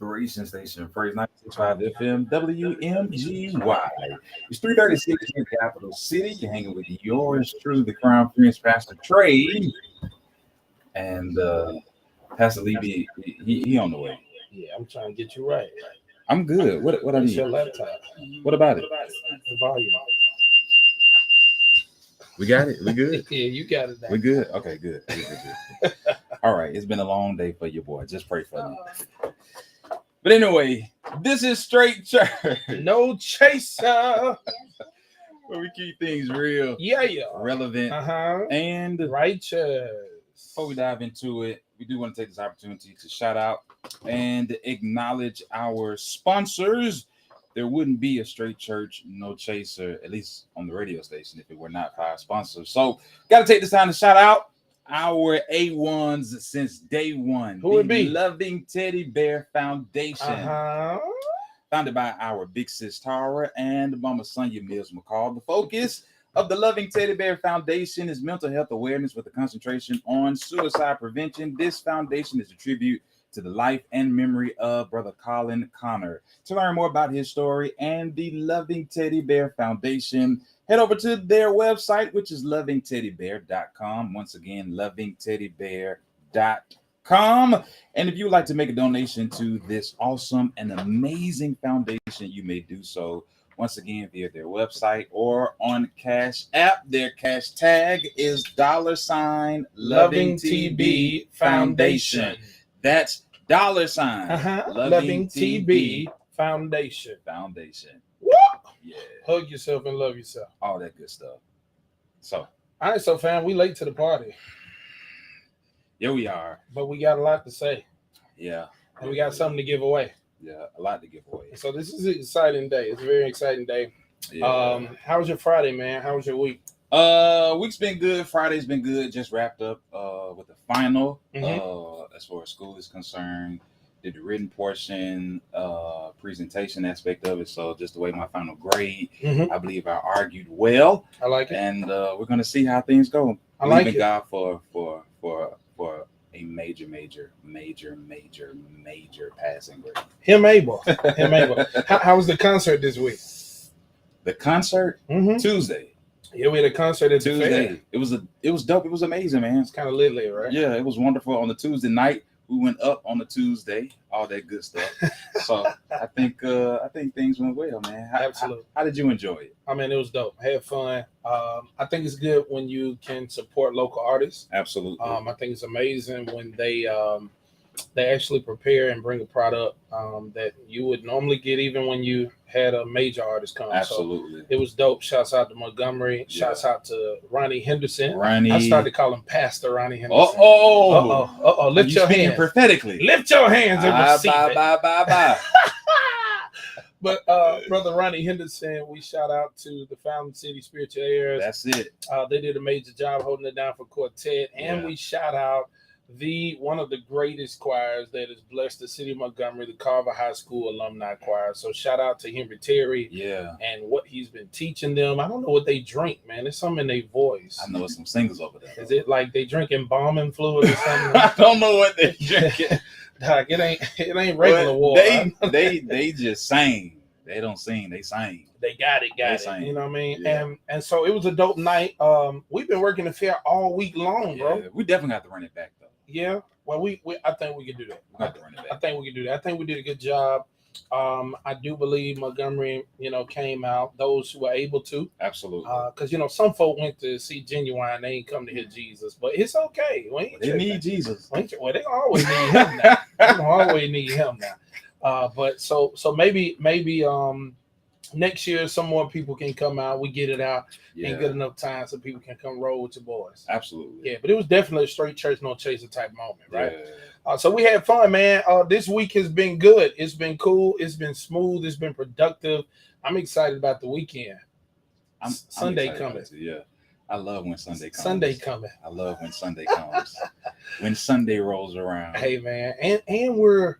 inspiration station, Praise 96.5 FM, WMGY. It's 336 in the capital city. You're hanging with yours true, the Crown Prince, Pastor Trey. And Pastor Levy, he on the way. Yeah, I'm trying to get you right. I'm good. What I It's need? your laptop. What about it? The volume. We got it. We good. Yeah, you got it now. We good. Okay, good. Good. All right. It's been a long day for your boy. Just pray for me. But anyway, this is Straight Church. No chaser. Where we keep things real, Yeah. relevant, and Righteous. before we dive into it, we do want to take this opportunity to shout out and acknowledge our sponsors. There wouldn't be a Straight Church, No Chaser, at least on the radio station, if it were not for our sponsors. So, got to take this time to shout out our A1s since day one. Who would be? Loving Teddy Bear Foundation. Founded by our big sis Tara and Mama Sonia Mills McCall. The focus of the Loving Teddy Bear Foundation is mental health awareness with a concentration on suicide prevention. This foundation is a tribute to the life and memory of Brother Colin Connor. To learn more about his story and the Loving Teddy Bear Foundation, head over to their website, which is lovingteddybear.com. Once again, lovingteddybear.com. And if you would like to make a donation to this awesome and amazing foundation, you may do so once again via their website or on Cash App. Their cash tag is $ Loving TB Foundation. That's $ Loving TB Foundation. Woo! Yeah. Hug yourself and love yourself. All that good stuff. So, all right, so fam, we late to the party. here we are. But we got a lot to say. Yeah. And we got something to give away. Yeah, a lot to give away. So this is an exciting day. It's a very exciting day. Yeah. How was your Friday, man? How was your week? Week's been good. Friday's been good. Just wrapped up with the final as far as school is concerned. Did the written portion, presentation aspect of it. So just the way my final grade, I believe I argued well. I like it. And we're gonna see how things go. I like it. it. God for a major passing grade. Him able. How was the concert this week? The concert Tuesday. Yeah, we had a concert at Tuesday. The fair. It was dope. It was amazing, man. It's kind of lit, right? Yeah, it was wonderful. On the Tuesday night, we went up on the Tuesday, all that good stuff. So I think things went well, man. Absolutely. How did you enjoy it? I mean, it was dope. I had fun. I think it's good when you can support local artists. Absolutely. I think it's amazing when they actually prepare and bring a product that you would normally get even when you had a major artist come. Absolutely. So it was dope. Shouts out to Montgomery. Yeah. Shouts out to Ronnie Henderson. I started to call him Pastor Ronnie Henderson. Lift your hands prophetically. Lift your hands and receive it. Bye. But Brother Ronnie Henderson, we shout out to the Fountain City Spiritual Heirs. That's it. They did a major job holding it down for Quartet. And we shout out one of the greatest choirs that has blessed the city of Montgomery, the Carver High School Alumni Choir. So shout out to Henry Terry and what he's been teaching them. I don't know what they drink, man. There's something in their voice. I know some singles over there. Is it like they drinking embalming fluid or something? I don't know what they drinking. Doc, it ain't regular water. They just sing. They don't sing, they sing. They got it. Sing. You know what I mean? Yeah. And so it was a dope night. We've been working the fair all week long, bro. We definitely have to run it back though. Yeah. Well, I think we can do that. We have to run it back. I think we can do that. I think we did a good job. I do believe Montgomery, came out, those who were able to. Absolutely. Because, some folk went to see Genuine. They ain't come to hear Jesus. But it's okay. They need Jesus. Well, they always need him now. They always need him now. But so maybe next year some more people can come out. We get it out in good enough time so people can come roll with your boys. Absolutely. Yeah, but it was definitely a Straight Church, No Chaser type moment, right? Yeah. So we had fun, man. This week has been good. It's been cool. It's been smooth. It's been productive. I'm excited about the weekend. Sunday coming. Yeah. I love when Sunday comes. Sunday coming. I love when Sunday comes. When Sunday rolls around. Hey, man. And we're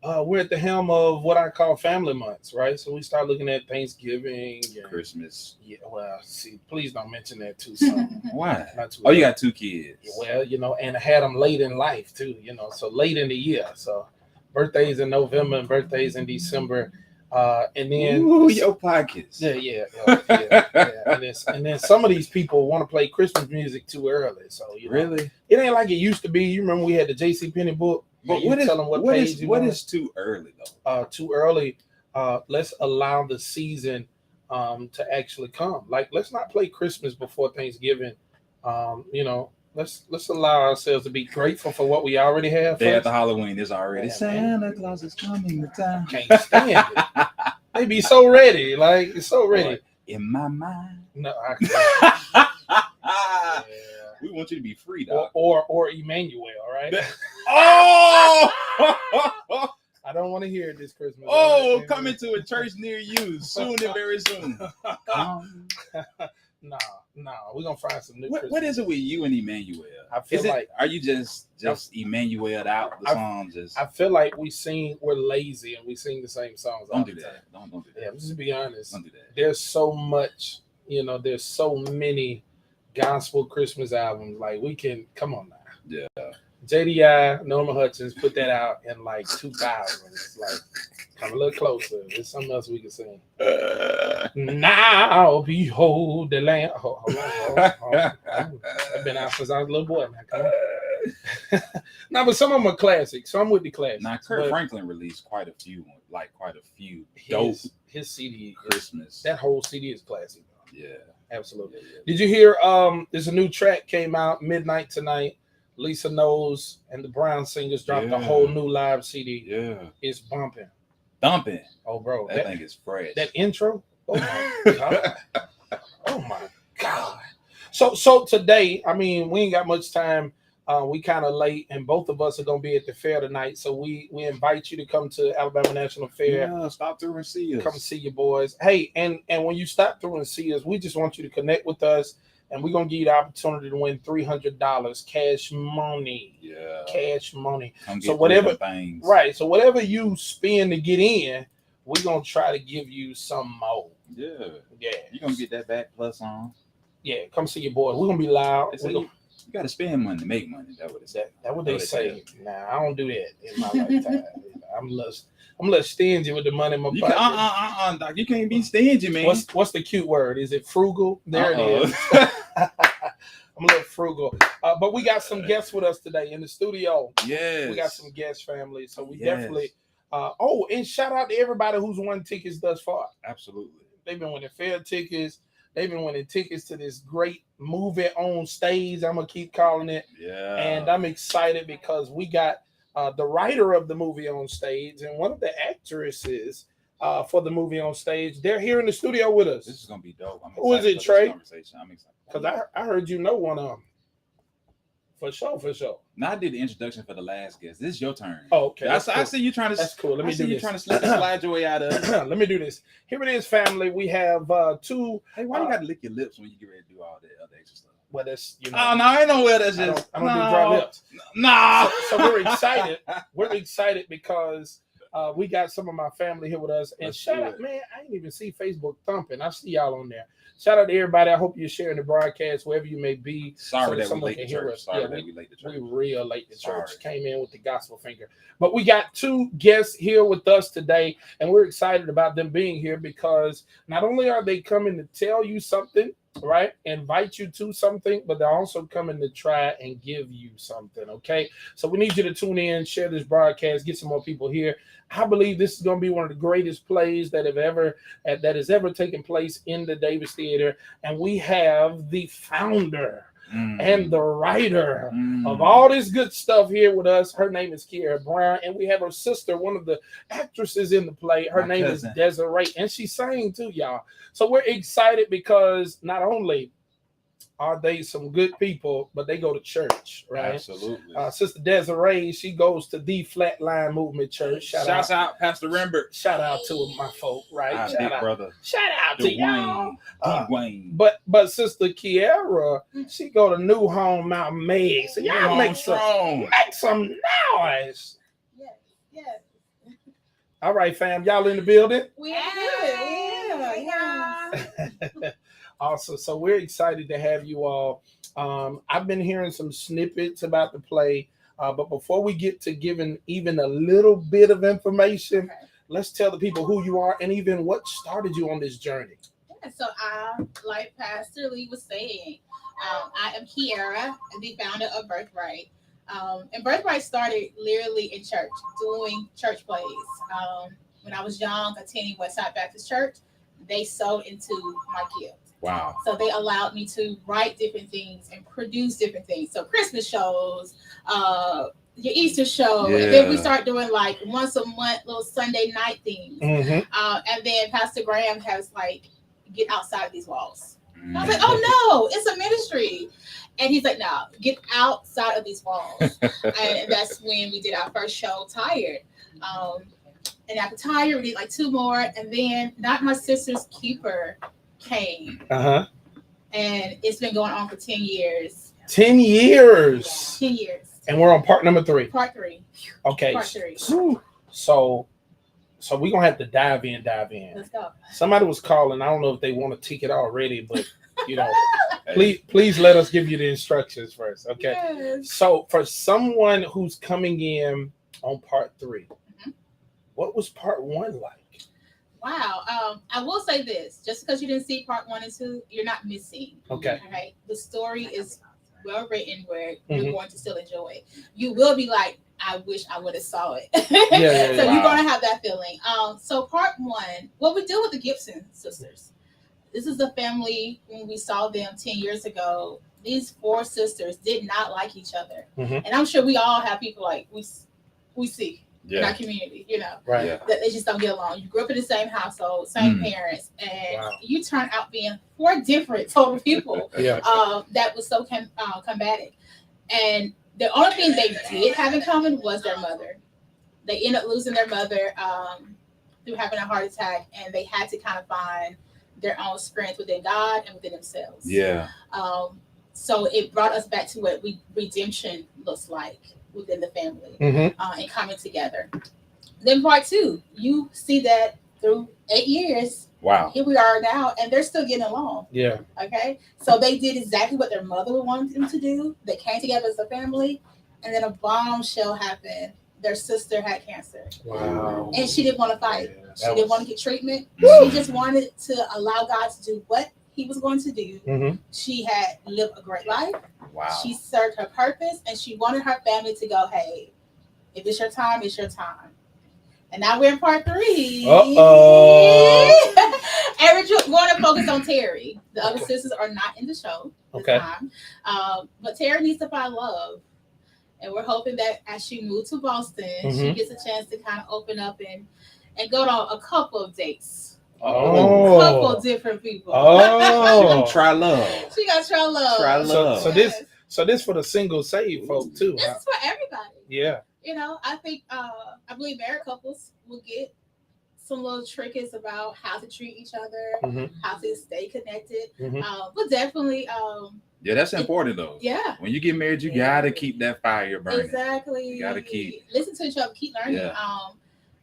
at the helm of what I call family months, right? So we start looking at Thanksgiving, and Christmas. Yeah, well, see, please don't mention that too soon. Why? Not too late. You got 2 kids. Well, and I had them late in life too, so late in the year. So birthdays in November and birthdays in December. And then your pockets. Yeah. And then some of these people want to play Christmas music too early. So really, it ain't like it used to be. You remember we had the J.C. Penney book. But what is too early though? Too early. Let's allow the season to actually come. Like, let's not play Christmas before Thanksgiving. Let's allow ourselves to be grateful for what we already have. Day after Halloween is already Santa Claus is coming to town. Can't stand it. They be so ready, like it's so ready. In my mind. No, we want you to be free, dog. Or Emmanuel, right? Oh! I don't want to hear it this Christmas. Oh, coming to a church near you soon and very soon. No, we're gonna find some new. What is it with you and Emmanuel? I feel are you just Emmanuel'd out the songs? I feel like we're lazy and we sing the same songs. Don't do that. Don't do that. Yeah, just be honest. Don't do that. There's so much, there's so many gospel Christmas albums. Like, we can come on now. Yeah. JDI, Norma Hutchins put that out in like 2000. It's like, come a little closer. There's something else we can sing. Now behold the Lamb. Hold on. I've been out since I was a little boy, man. Come on. No, but some of them are classics. So I'm with the classics. Now, Kurt Franklin released quite a few dope. His CD, Christmas. That whole CD is classic. Yeah, absolutely. Yeah. Did you hear? There's a new track came out, Midnight Tonight. Lisa Knowles and the Brown Singers dropped a whole new live CD. Yeah, it's bumping. Thumping. Oh, bro, that thing is fresh. That intro. Oh my god. Oh my god. So today, I mean, we ain't got much time. We kind of late, and both of us are gonna be at the fair tonight. So we invite you to come to Alabama National Fair. Yeah, stop through and see us. Come see your boys. Hey, and when you stop through and see us, we just want you to connect with us, and we're gonna give you the opportunity to win $300 cash money. Yeah, cash money. So whatever things. Right. So whatever you spend to get in, we're gonna try to give you some more. Yeah. Yeah. You're gonna get that back plus on. Yeah, come see your boys. We're gonna be loud. You gotta spend money to make money. That's what it said. That's what they say. Nah, I don't do that in my lifetime. I'm a little stingy with the money in my pocket. Doc, you can't be stingy, man. What's the cute word? Is it frugal? There it is. I'm a little frugal. But we got some guests with us today in the studio. Yes. We got some guest family. So we definitely and shout out to everybody who's won tickets thus far. Absolutely. They've been winning fair tickets. They've been winning tickets to this great movie on stage. I'm gonna keep calling it. Yeah. And I'm excited because we got the writer of the movie on stage and one of the actresses for the movie on stage. They're here in the studio with us. This is gonna be dope. Who is it, Trey? I'm excited. Because I heard you know one of them. For sure. Now I did the introduction for the last guest. This is your turn. Oh, okay. I see you trying to. That's cool. Let me do this. You trying to slide your way out of it. Let me do this. Here it is, family. We have two. Hey, why you got to lick your lips when you get ready to do all that other extra stuff? Well, that's Oh no, I know where that's just. I don't do dry lips. No. So we're excited. We're excited because we got some of my family here with us. And shout out, man. I didn't even see Facebook thumping. I see y'all on there. Shout out to everybody. I hope you're sharing the broadcast wherever you may be. Sorry that we late to church. We real late to church. Came in with the gospel finger. But we got two guests here with us today, and we're excited about them being here because not only are they coming to tell you something, right, invite you to something, but they're also coming to try and give you something, okay? So we need you to tune in, share this broadcast, get some more people here. I believe this is going to be one of the greatest plays that has ever taken place in the Davis Theater, and we have the founder and the writer of all this good stuff here with us. Her name is Kiera Brown, and we have her sister, one of the actresses in the play. Her name is Desiree, and she sang too, y'all. So we're excited because not only are they some good people, but they go to church, right? Absolutely. Sister Desiree, she goes to the Flatline Movement Church. Shout out Pastor Rembert. Shout out to my folk, right? Big brother. Shout out to y'all. Dwayne. But Sister Kiera, she go to New Home Mount Meg. So y'all make some noise. Yes. All right, fam. Y'all in the building? We are. Awesome. So we're excited to have you all. I've been hearing some snippets about the play. But before we get to giving even a little bit of information, let's tell the people who you are and even what started you on this journey. Yeah, so like Pastor Lee was saying, I am Kiara, the founder of Birthright. And Birthright started literally in church, doing church plays. When I was young, attending Westside Baptist Church, they sowed into my gift. Wow. So they allowed me to write different things and produce different things. So Christmas shows, your Easter show, and then we start doing like once a month little Sunday night things. And then Pastor Graham has like, get outside of these walls. And I was like, oh no, it's a ministry. And he's like, no, get outside of these walls. And that's when we did our first show, Tired. And after Tired, we did like 2 more. And then Not My Sister's Keeper came. And it's been going on for 10 years. 10 years. 10 years. And we're on part number 3. Part 3. Okay. Part 3. So we're gonna have to dive in. Let's go. Somebody was calling. I don't know if they want a ticket already, but you know, please let us give you the instructions first. Okay. Yes. So for someone who's coming in on part 3, what was part 1 like? Wow. I will say this: just because you didn't see part 1 and 2, you're not missing. Okay. Okay. The story is well written, where you're going to still enjoy it. You will be like, I wish I would have saw it. So you're gonna have that feeling. So part 1, what we do with the Gibson sisters. This is the family when we saw them 10 years ago. These 4 sisters did not like each other, and I'm sure we all have people like we see in our community, you know, that they just don't get along. You grew up in the same household, same parents, and you turn out being 4 different total people. That was so combative, and the only thing they did have in common was their mother. They ended up losing their mother through having a heart attack, and they had to kind of find their own strength within God and within themselves. So it brought us back to what redemption looks like within the family and coming together. Then part 2, you see that through 8 years. Wow. Here we are now, and they're still getting along. Okay. So they did exactly what their mother wanted them to do. They came together as a family, and then a bombshell happened. Their sister had cancer. Wow. And she didn't want to fight. She didn't want to get treatment. She just wanted to allow God to do what he was going to do. She had lived a great life. Wow. She served her purpose, and she wanted her family to go, hey, if it's your time, it's your time. And now we're in part 3. And we're going to focus on Terry. The other sisters are not in the show this time. But Terry needs to find love. And we're hoping that as she moves to Boston, she gets a chance to kind of open up and go on a couple of dates. A couple of different people. She gonna try love. She got to try love. Try love. So this for the single saved folk too. This is for everybody. Yeah. You know, I think I believe married couples will get some little tricks about how to treat each other, how to stay connected. But definitely that's important though. Yeah. When you get married, you gotta keep that fire burning. Exactly. You gotta keep listen to each other, keep learning.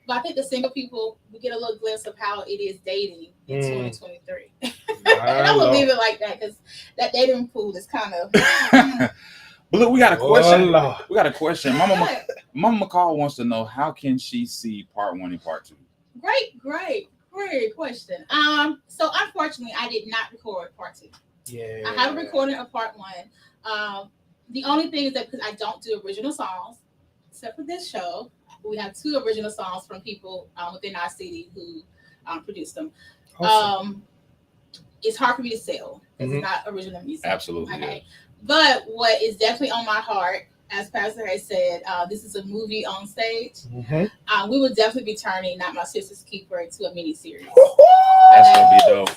But I think the single people, we get a little glimpse of how it is dating in 2023. And I'm gonna leave it like that because that dating pool is kind of. But look, we got a question. We got a question. Mama McCall wants to know, how can she see part 1 and part 2? Great question. So unfortunately, I did not record part 2. Yeah. I haven't recorded a part 1. The only thing is that because I don't do original songs, except for this show, we have 2 original songs from people within our city who produced them. Awesome. It's hard for me to sell. It's not original music. Absolutely. Okay. But what is definitely on my heart, as Pastor Hay said, this is a movie on stage. We would definitely be turning Not My Sister's Keeper into a mini series. That's gonna be dope.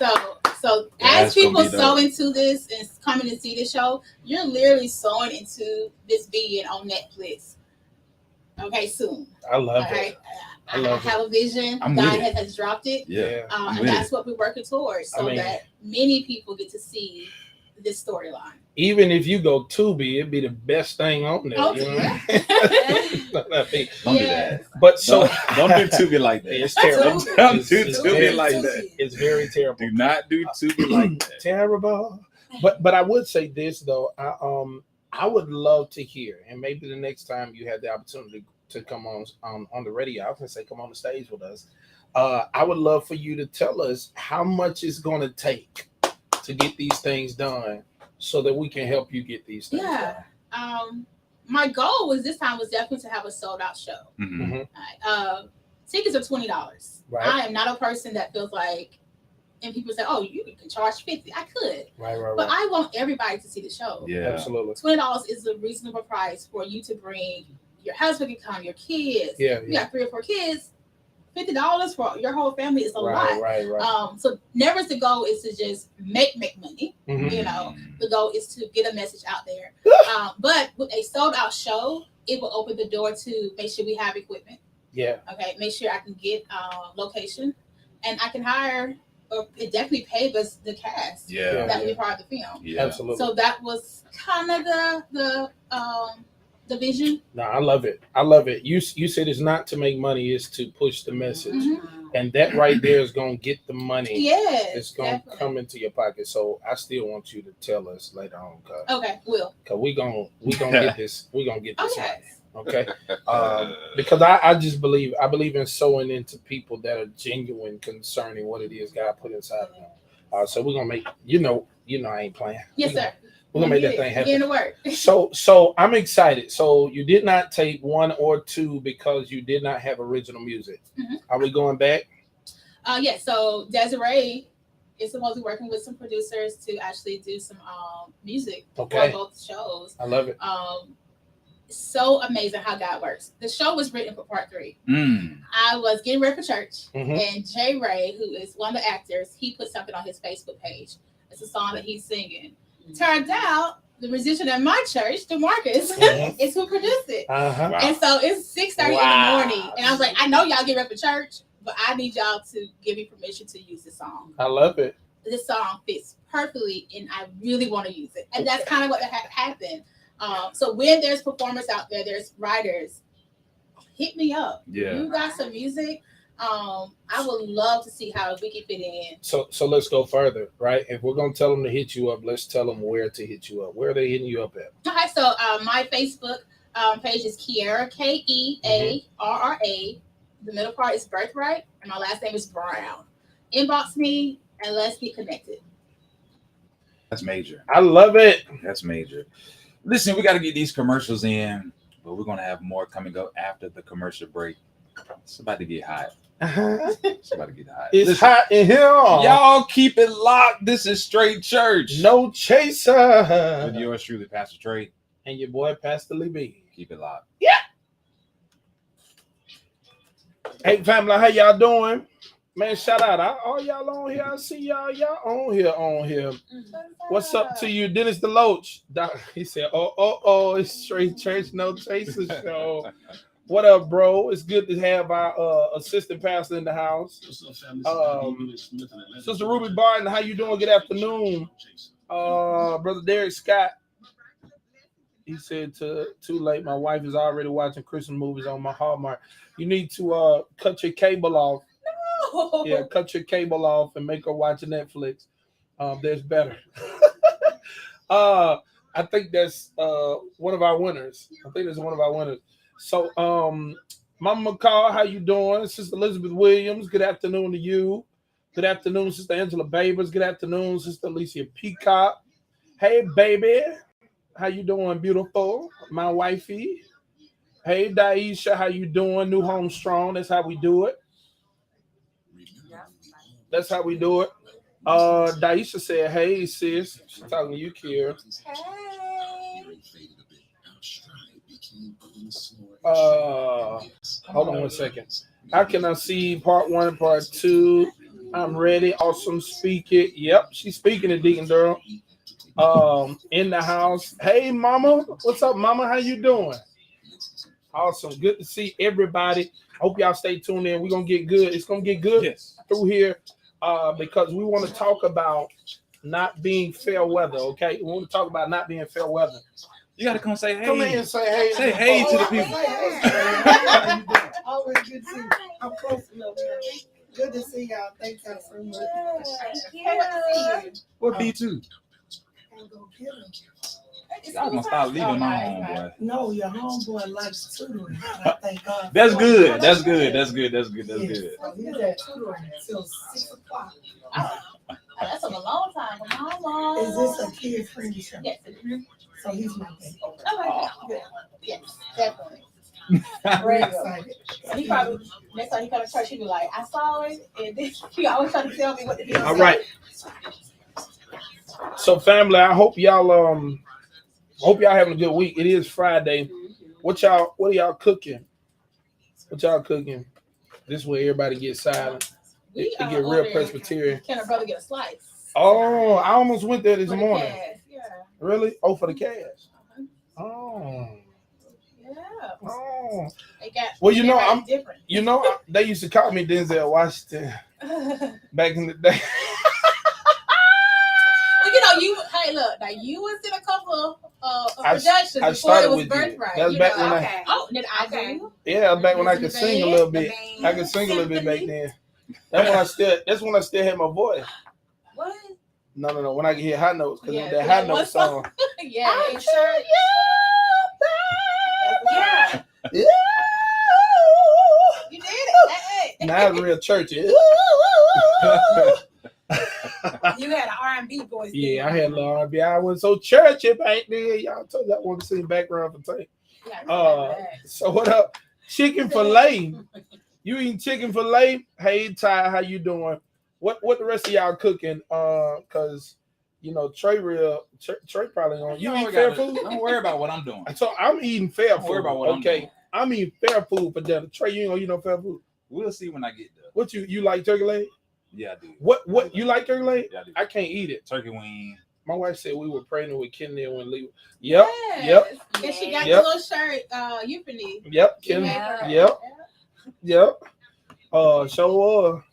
So as people sow into this and coming to see the show, you're literally sowing into this being on Netflix. Okay, soon. I love it. I have a vision. God has dropped it. And that's what we're working towards, so that many people get to see this storyline. Even if you go Tubi, it'd be the best thing on there. Don't do that. But so don't do Tubi like that. It's terrible. Don't do Tubi like that. It's very terrible. Do not do Tubi like that. Terrible. But I would say this though. I would love to hear, and maybe the next time you have the opportunity to come on the radio, I was gonna say come on the stage with us. I would love for you to tell us how much it's going to take to get these things done, so that we can help you get these things done. My goal was this time was definitely to have a sold out show. Tickets are $20. Right. I am not a person that feels like, and people say, "Oh, you can charge $50." I could, but I want everybody to see the show. Yeah, absolutely. $20 is a reasonable price for you to bring your husband, can come, your kids. Yeah, you got 3 or 4 kids. $50 for your whole family is a lot. Right. So never the goal is to just make money. You know, the goal is to get a message out there. But with a sold out show, it will open the door to make sure we have equipment. Yeah. Okay. Make sure I can get location, and I can hire. Or it definitely paid us the cast. Yeah. That we part of the film. Yeah. Absolutely. So that was kind of the vision. No, I love it. I love it. You said it's not to make money, it's to push the message. And that right there is going to get the money. Yes. It's going to come into your pocket. So I still want you to tell us later on. Okay, will. Because we're going to get this. We're going to get this money. Okay. Because I just believe in sowing into people that are genuine concerning what it is God put inside of them. So we're going to make, I ain't playing. Yes, sir. We're gonna make that thing happen. Get to work. So I'm excited. So you did not take 1 or 2 because you did not have original music. Are we going back? Yes. So Desiree is supposed to be working with some producers to actually do some music for both shows. I love it. So amazing how God works. The show was written for part 3. I was getting ready for church, and Jay Ray, who is one of the actors, he put something on his Facebook page. It's a song that he's singing. Turned out the musician at my church, DeMarcus, is who produced it. Wow. And so it's 6:30 in the morning. And I was like, I know y'all get ready for church, but I need y'all to give me permission to use this song. I love it. This song fits perfectly, and I really want to use it. And that's kind of what happened. So when there's performers out there, there's writers, hit me up. Yeah. You got some music. I would love to see how we can fit in. So let's go further, right? If we're gonna tell them to hit you up, let's tell them where to hit you up. Where are they hitting you up at? Okay, so my Facebook page is Kearra, Kearra. The middle part is Birthright, and my last name is Brown. Inbox me and let's get connected. That's major. I love it. That's major. Listen, we got to get these commercials in, but we're gonna have more coming up after the commercial break. It's about to get hot. It's about to get hot. It's hot in here. Y'all keep it locked. This is Straight Church. No chaser. With yours truly, Pastor Trey. And your boy, Pastor Lee B. Keep it locked. Yeah. Hey, family, how y'all doing? Man, shout out. All y'all on here. I see y'all. Y'all on here. What's up to you, Dennis DeLoach? He said, oh, it's Straight Church, No Chaser show. What up, bro? It's good to have our assistant pastor in the house. Sister Ruby Barton, how you doing? Good afternoon. Brother Derek Scott. He said, too late. My wife is already watching Christmas movies on my Hallmark. You need to cut your cable off. No. Yeah, cut your cable off and make her watch Netflix. There's better. I think that's one of our winners. So, Mama McCall, how you doing? Sister Elizabeth Williams, good afternoon to you. Good afternoon, Sister Angela Babers. Good afternoon, Sister Alicia Peacock. Hey, baby. How you doing, beautiful? My wifey. Hey, Daisha, how you doing? New Home Strong. That's how we do it. Daisha said, hey, sis. She's talking to you, Kiera. Hold on 1 second. How can I see part 1, part 2? I'm ready. Awesome. Speak it. Yep, she's speaking it, Deacon Durham. In the house. Hey, Mama. What's up, Mama? How you doing? Awesome. Good to see everybody. Hope y'all stay tuned in. We're gonna get good. It's gonna get good through here because we want to talk about not being fair weather. Okay, we want to talk about not being fair weather. You gotta come say hey. Come in and say hey. Say hey to the people. Always good to see you. I'm close enough. Good to see y'all. Thank y'all so much. Yeah. What B2? And go get them. Y'all gonna start leaving my homeboy. No, your homeboy likes tutoring. I thank God. That's good. That's good. That's good. That's good. That's Yes. good. So he's at tutoring until 6 o'clock. That's a long time. Mama. Is this a kid-friendly show? Yes. So he's my baby. Yes, definitely. Very excited. So he probably next time he come to church, he be like, I saw it, and then he always trying to tell me what to do. All right. So family, I hope y'all having a good week. It is Friday. What are y'all cooking? What y'all cooking? This way everybody gets silent. It get real Presbyterian. Can our brother get a slice? Oh, I almost went there this For the morning. cash, yeah. Really? Oh, for the cash. Oh. Yeah. Oh. They got, Well, you know, everybody's different. You know, they used to call me Denzel Washington back in the day. Well, you know, hey, look, now you was in a couple of productions I before started it was with Birthright. you. That's back when okay. Did I do? Yeah, that was back when I could sing a little bit. I could sing a little bit back then. That's when I still had my voice. What? No. When I could hear high notes, because Yeah, that high note song. Yeah. I'm sure Yeah. Yeah. You did it. Hey. Now it's real churchy. You had an R&B voice. Yeah, I had a little R&B. I was so churchy back then. Y'all told you I wanted to sing background for tape. So what up? Chicken fillet. You eating chicken fillet? Hey Ty, how you doing? What the rest of y'all cooking? Cause you know Trey probably on. You eat fair food? Don't worry about what I'm doing. So I'm eating fair Don't food. worry about what I'm doing. I'm eating fair food for dinner. Trey, you ain't gonna eat no fair food. We'll see when I get there. What you like turkey leg? Yeah, I do. What you like turkey leg? Yeah, I do. I can't eat it. Turkey wing. My wife said we were pregnant with Kenny and when Lee. Yep. And she got Yep. the little shirt, Euphony. Yep. Kenny. Yep. So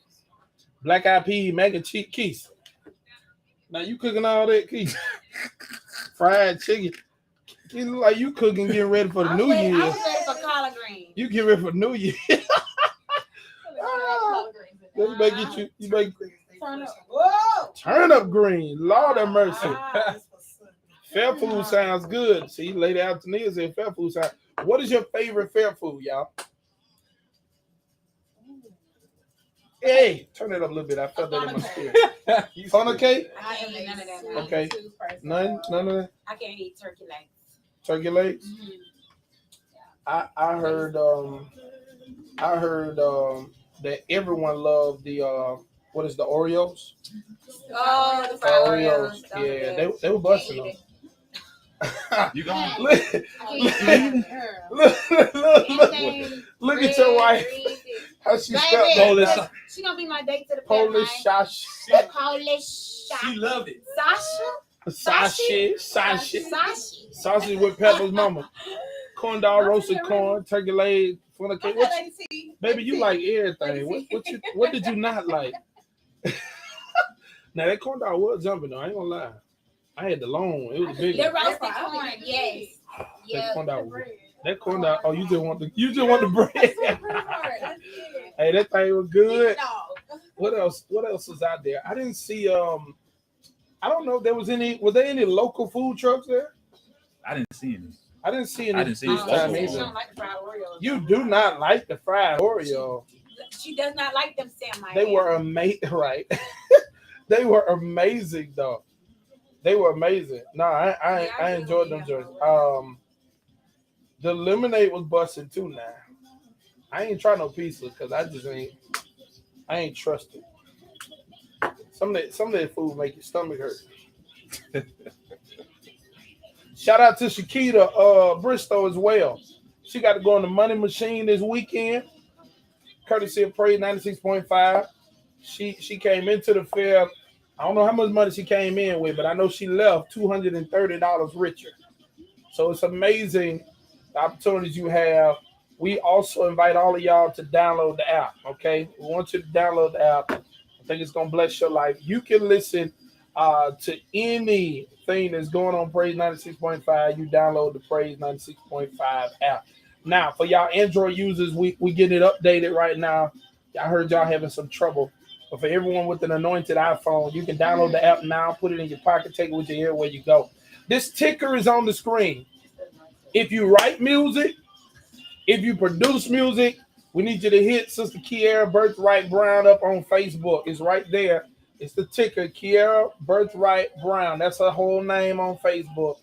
black eyed pea, mac and cheese, Keith. Now you cooking all that, Keith? Fried chicken. You look like you cooking, getting ready for the New Year. I was ready for collard greens. You get ready for New Year. You better get you better turnip green. Lord have mercy. Fair food sounds good. See, Lady Antonia said fair food sounds. What is your favorite fair food, y'all? Hey, turn it up a little bit. I felt that in my spirit. Funnel cake? I ain't eat none of that. Okay. None of that? I can't eat turkey legs. Turkey legs? Mm-hmm. I heard that everyone loved the what is the Oreos? Oh, the fried Oreos. Yeah, they were busting them. You gonna look at your wife. How she spelled Polish? She gonna be my date to the Polish sausage. She love it. Sausage with peppers, mama. Corn dog, roasted corn, turkey leg, funnel cake. Baby, you like everything. What did you not like? Now that corn dog was jumping though. I ain't gonna lie. I had the long. It was big. The roasted corn, yes. That corn dog. Oh, you just want the bread. Hey, that thing was good. What else was out there? I didn't see. I don't know if there was any. Was there any local food trucks there? I didn't see any. I didn't see any. This time either. Don't like the fried Oreos. You do not like the fried Oreo. She does not like them semi. They were amazing, right? They were amazing, though. They were amazing. No, I enjoyed them joints. The lemonade was busting too. Now, I ain't trying no pizza because I ain't trusted. Some of that food make your stomach hurt. Shout out to Shakita Bristow as well. She got to go on the money machine this weekend. Courtesy of Praise 96.5. She came into the fair. I don't know how much money she came in with, but I know she left $230 richer. So it's amazing the opportunities you have. We also invite all of y'all to download the app, okay? We want you to download the app. I think it's going to bless your life. You can listen to anything that's going on Praise 96.5. You download the Praise 96.5 app. Now, for y'all Android users, we get it updated right now. I heard y'all having some trouble. But for everyone with an anointed iPhone, you can download the app now, put it in your pocket, take it with you everywhere you go. This ticker is on the screen. If you write music, if you produce music, we need you to hit Sister Kiera Birthright Brown up on Facebook. It's right there. It's the ticker, Kiera Birthright Brown. That's her whole name on Facebook.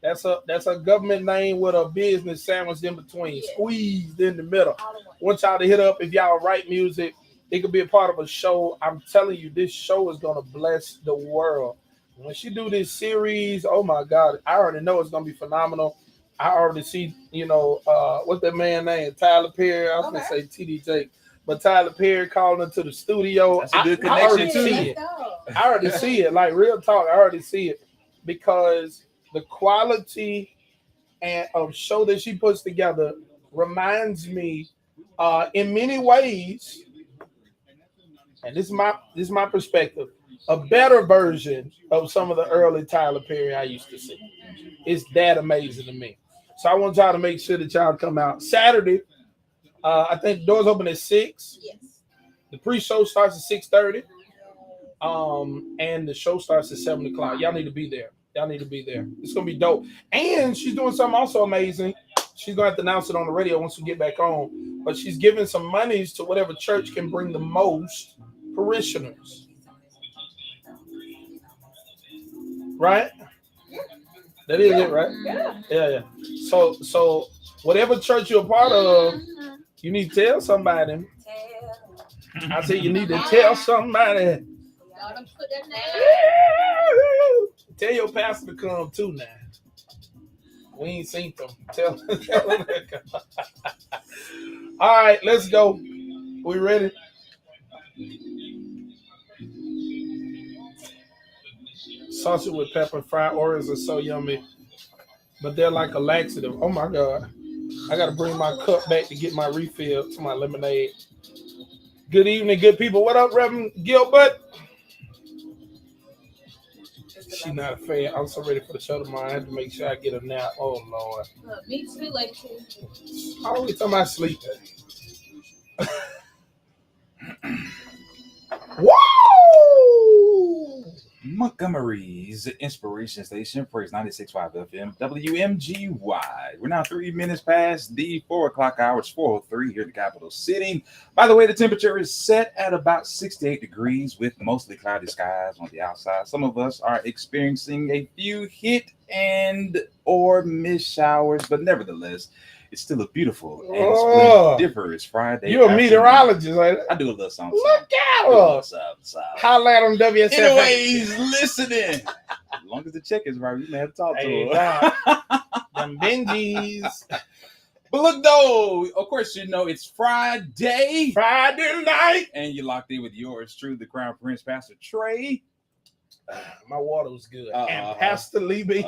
That's a government name with a business sandwiched in between, squeezed in the middle. Want y'all to hit up if y'all write music. It could be a part of a show. I'm telling you, this show is gonna bless the world. When she do this series, oh my God, I already know it's gonna be phenomenal. I already see, what's that man name? Tyler Perry. I was gonna say TD Jakes, but Tyler Perry calling her to the studio. That's a good I already connection see it. I already see it. Like real talk, I already see it because the quality of show that she puts together reminds me, in many ways, and this is my perspective, a better version of some of the early Tyler Perry I used to see. It's that amazing to me. So I want y'all to make sure that y'all come out Saturday. I think doors open at 6. Yes. The pre-show starts at 6:30. And the show starts at 7 o'clock. Y'all need to be there. It's gonna be dope. And she's doing something also amazing. She's gonna have to announce it on the radio once we get back on. But she's giving some monies to whatever church can bring the most parishioners. Right? That is it, right? Yeah. So whatever church you're a part of, you need to tell somebody. I say you need to tell somebody. Tell your pastor to come too now. We ain't seen them. Tell them to come. All right, let's go. We ready? Sausage with pepper, fried Oreos are so yummy, but they're like a laxative. Oh my God. I got to bring my cup back to get my refill to my lemonade. Good evening, good people. What up, Reverend Gilbert? She's not a fan. I'm so ready for the show tomorrow. I have to make sure I get a nap. Oh, Lord. Me too, lady. I always talking about sleep. Whoa! Montgomery's Inspiration Station, Praise 96.5 FM, WMGY. We're now 3 minutes past the 4 o'clock hour. It's 4:03 here in the capital city. By the way, the temperature is set at about 68 degrees with mostly cloudy skies on the outside. Some of us are experiencing a few hit and or miss showers, but nevertheless, it's still a beautiful and splendiferous Friday. You're a meteorologist, right? I do a little something. Look at us. Holla at on WSF. Anyways, listening. As long as the check is right, we may have to talk to her. Them Benjis. But look, though, of course, it's Friday night. And you're locked in with yours true, the Crown Prince, Pastor Trey. My water was good. And Pastor Lee B.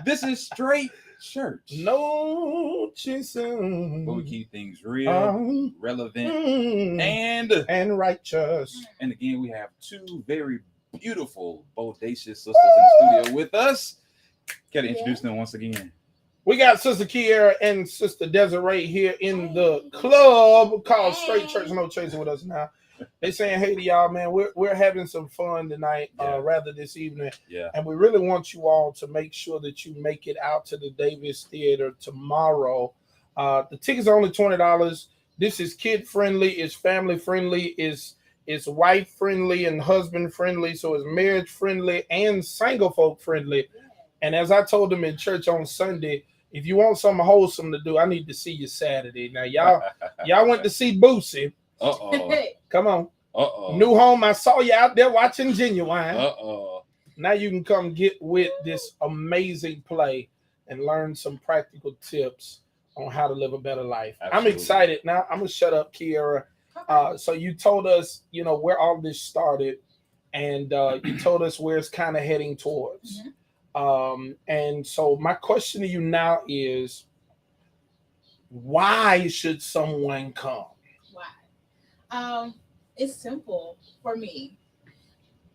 This is Straight Church. No chasing. But we keep things real, relevant, and righteous. And again, we have two very beautiful, bodacious sisters in the studio with us. Gotta introduce them once again. We got Sister Kiera and Sister Desiree here in the club called Straight Church. No chasing with us now. They saying hey to y'all, man. We're having some fun tonight, rather this evening. Yeah. And we really want you all to make sure that you make it out to the Davis Theater tomorrow. The tickets are only $20. This is kid friendly, it's family friendly, it's wife friendly and husband friendly, so it's marriage friendly and single folk friendly. And as I told them in church on Sunday, if you want something wholesome to do, I need to see you Saturday. Now y'all went to see Boosie. Come on. New home. I saw you out there watching Genuine. Now you can come get with this amazing play and learn some practical tips on how to live a better life. Absolutely. I'm excited. Now I'm gonna shut up, Kiera. So you told us, where all this started, and you told us where it's kind of heading towards. And so my question to you now is, why should someone come? It's simple for me.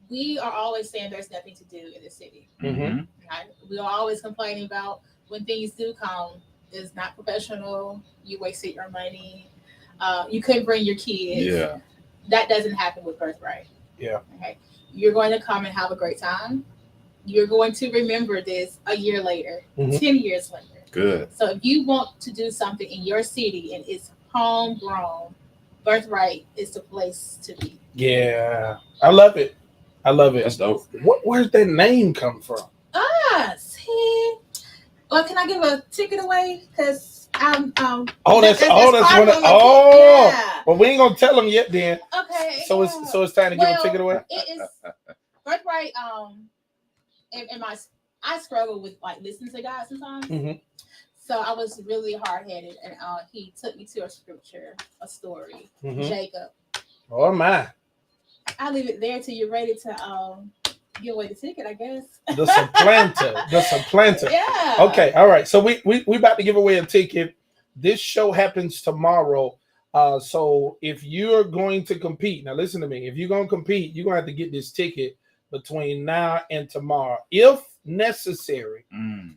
We are always saying there's nothing to do in the city. Mm-hmm. Right? We are always complaining about when things do come, it's not professional. You wasted your money. You couldn't bring your kids. Yeah. That doesn't happen with Birthright. Yeah. Okay. You're going to come and have a great time. you're going to remember this a year later, 10 years later. Good. So if you want to do something in your city and it's homegrown, Birthright is the place to be. Yeah, I love it. That's dope. Where's that name come from? See. Well, can I give a ticket away? Because I'm that's part one. of the Yeah. Well, we ain't gonna tell them yet, then. Okay. So it's time to give a ticket away. It is Birthright. In my I struggle with like listening to God sometimes. Mm-hmm. So I was really hard headed, and he took me to a scripture, a story, Jacob. Oh my! I'll leave it there till you're ready to give away the ticket, I guess. The supplanter. Yeah. Okay. All right. So we about to give away a ticket. This show happens tomorrow. So if you're going to compete, now listen to me. If you're gonna compete, you're gonna have to get this ticket between now and tomorrow, if necessary.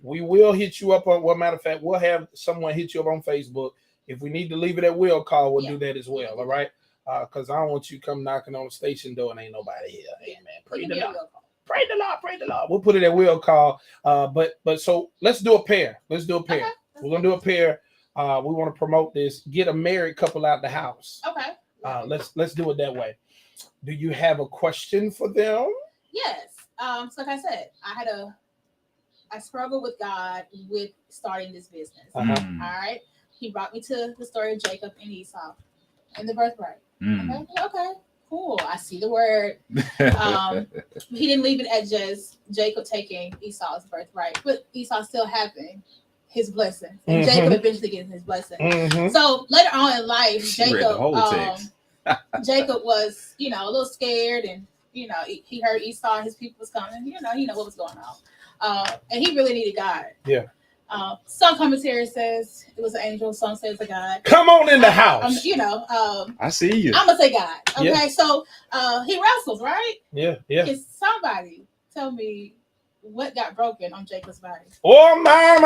We will hit you up on. Well, matter of fact, we'll have someone hit you up on Facebook. If we need to leave it at will call, we'll do that as well. All right. Because I don't want you come knocking on the station door and ain't nobody here. Amen. Pray the Lord. Pray the Lord. Pray the Lord. We'll put it at will call. But so let's do a pair. We're gonna do a pair. We want to promote this. Get a married couple out the house. Okay. Let's do it that way. Do you have a question for them? Yes. So like I said, I struggled with God with starting this business. All right. He brought me to the story of Jacob and Esau and the birthright. Okay. Cool. I see the word. He didn't leave it at just Jacob taking Esau's birthright, but Esau still having his blessing, and Jacob eventually getting his blessing. So later on in life, Jacob was, a little scared, and he heard Esau and his people was coming. He know what was going on, and he really needed God. Yeah. Some commentary says it was an angel. Some says a God. Come on in the house. I see you. I'm gonna say God. Okay, yeah. So he wrestles, right? Yeah. Can somebody tell me what got broken on Jacob's body? Oh my.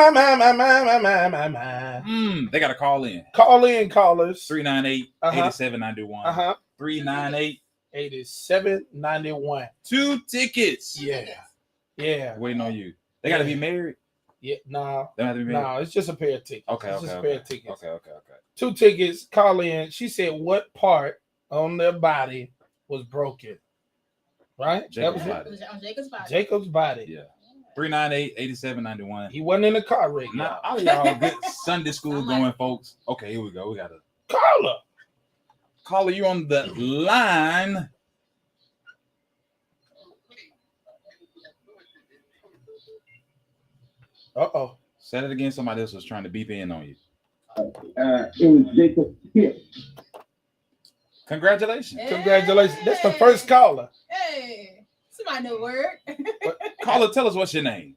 They got to call in. Call in, callers. 398-8791. 398-8791. 2 tickets. Yeah. Waiting on you. They got to be married. Yeah, no. They don't have to be married. No, it's just a pair of tickets. Okay. Pair of tickets. Okay. 2 tickets. Call in. She said, "What part on their body was broken?" Right? Jacob's body. On Jacob's body. Jacob's body. Yeah. 398-8791. He wasn't in the car wreck. Now, all y'all good Sunday school going, folks. Okay, here we go. We got to caller, you on the line. Uh-oh. Say it again. Somebody else was trying to beep in on you. It was Jacob Hill. Congratulations. Hey. Congratulations. That's the first caller. Hey, somebody know word. Caller, tell us what's your name.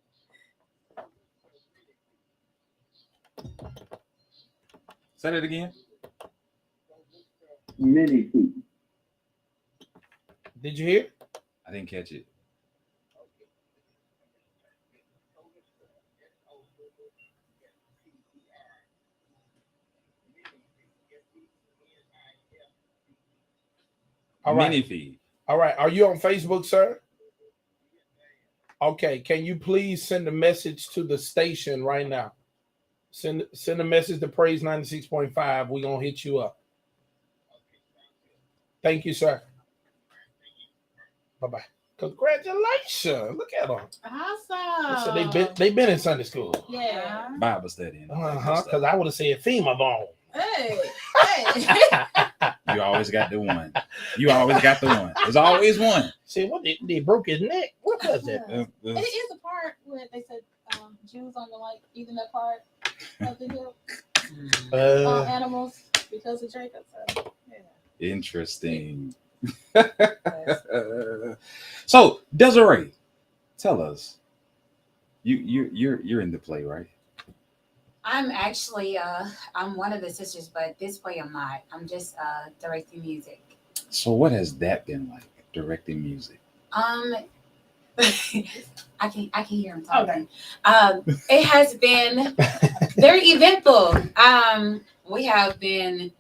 Say that again. Many feet. Did you hear? I didn't catch it. All right. Mini feed. All right. Are you on Facebook, sir? Okay. Can you please send a message to the station right now? Send a message to Praise 96.5. We're going to hit you up. Thank you, sir. Bye-bye. Congratulations. Look at them. Awesome. So they've been in Sunday school. Yeah. Bible study. Because I would have said FEMA bone. Hey. You always got the one. There's always one. See, what they broke his neck? What was that? It is a part where they said Jews on the eating that part of the hill. Animals because of Jacob. So, yeah. Interesting. So Desiree, tell us. You're in the play, right? I'm actually I'm one of the sisters, but this way I'm not. I'm just directing music. So what has that been like, directing music? I can hear him talking. Okay. It has been very eventful. We have been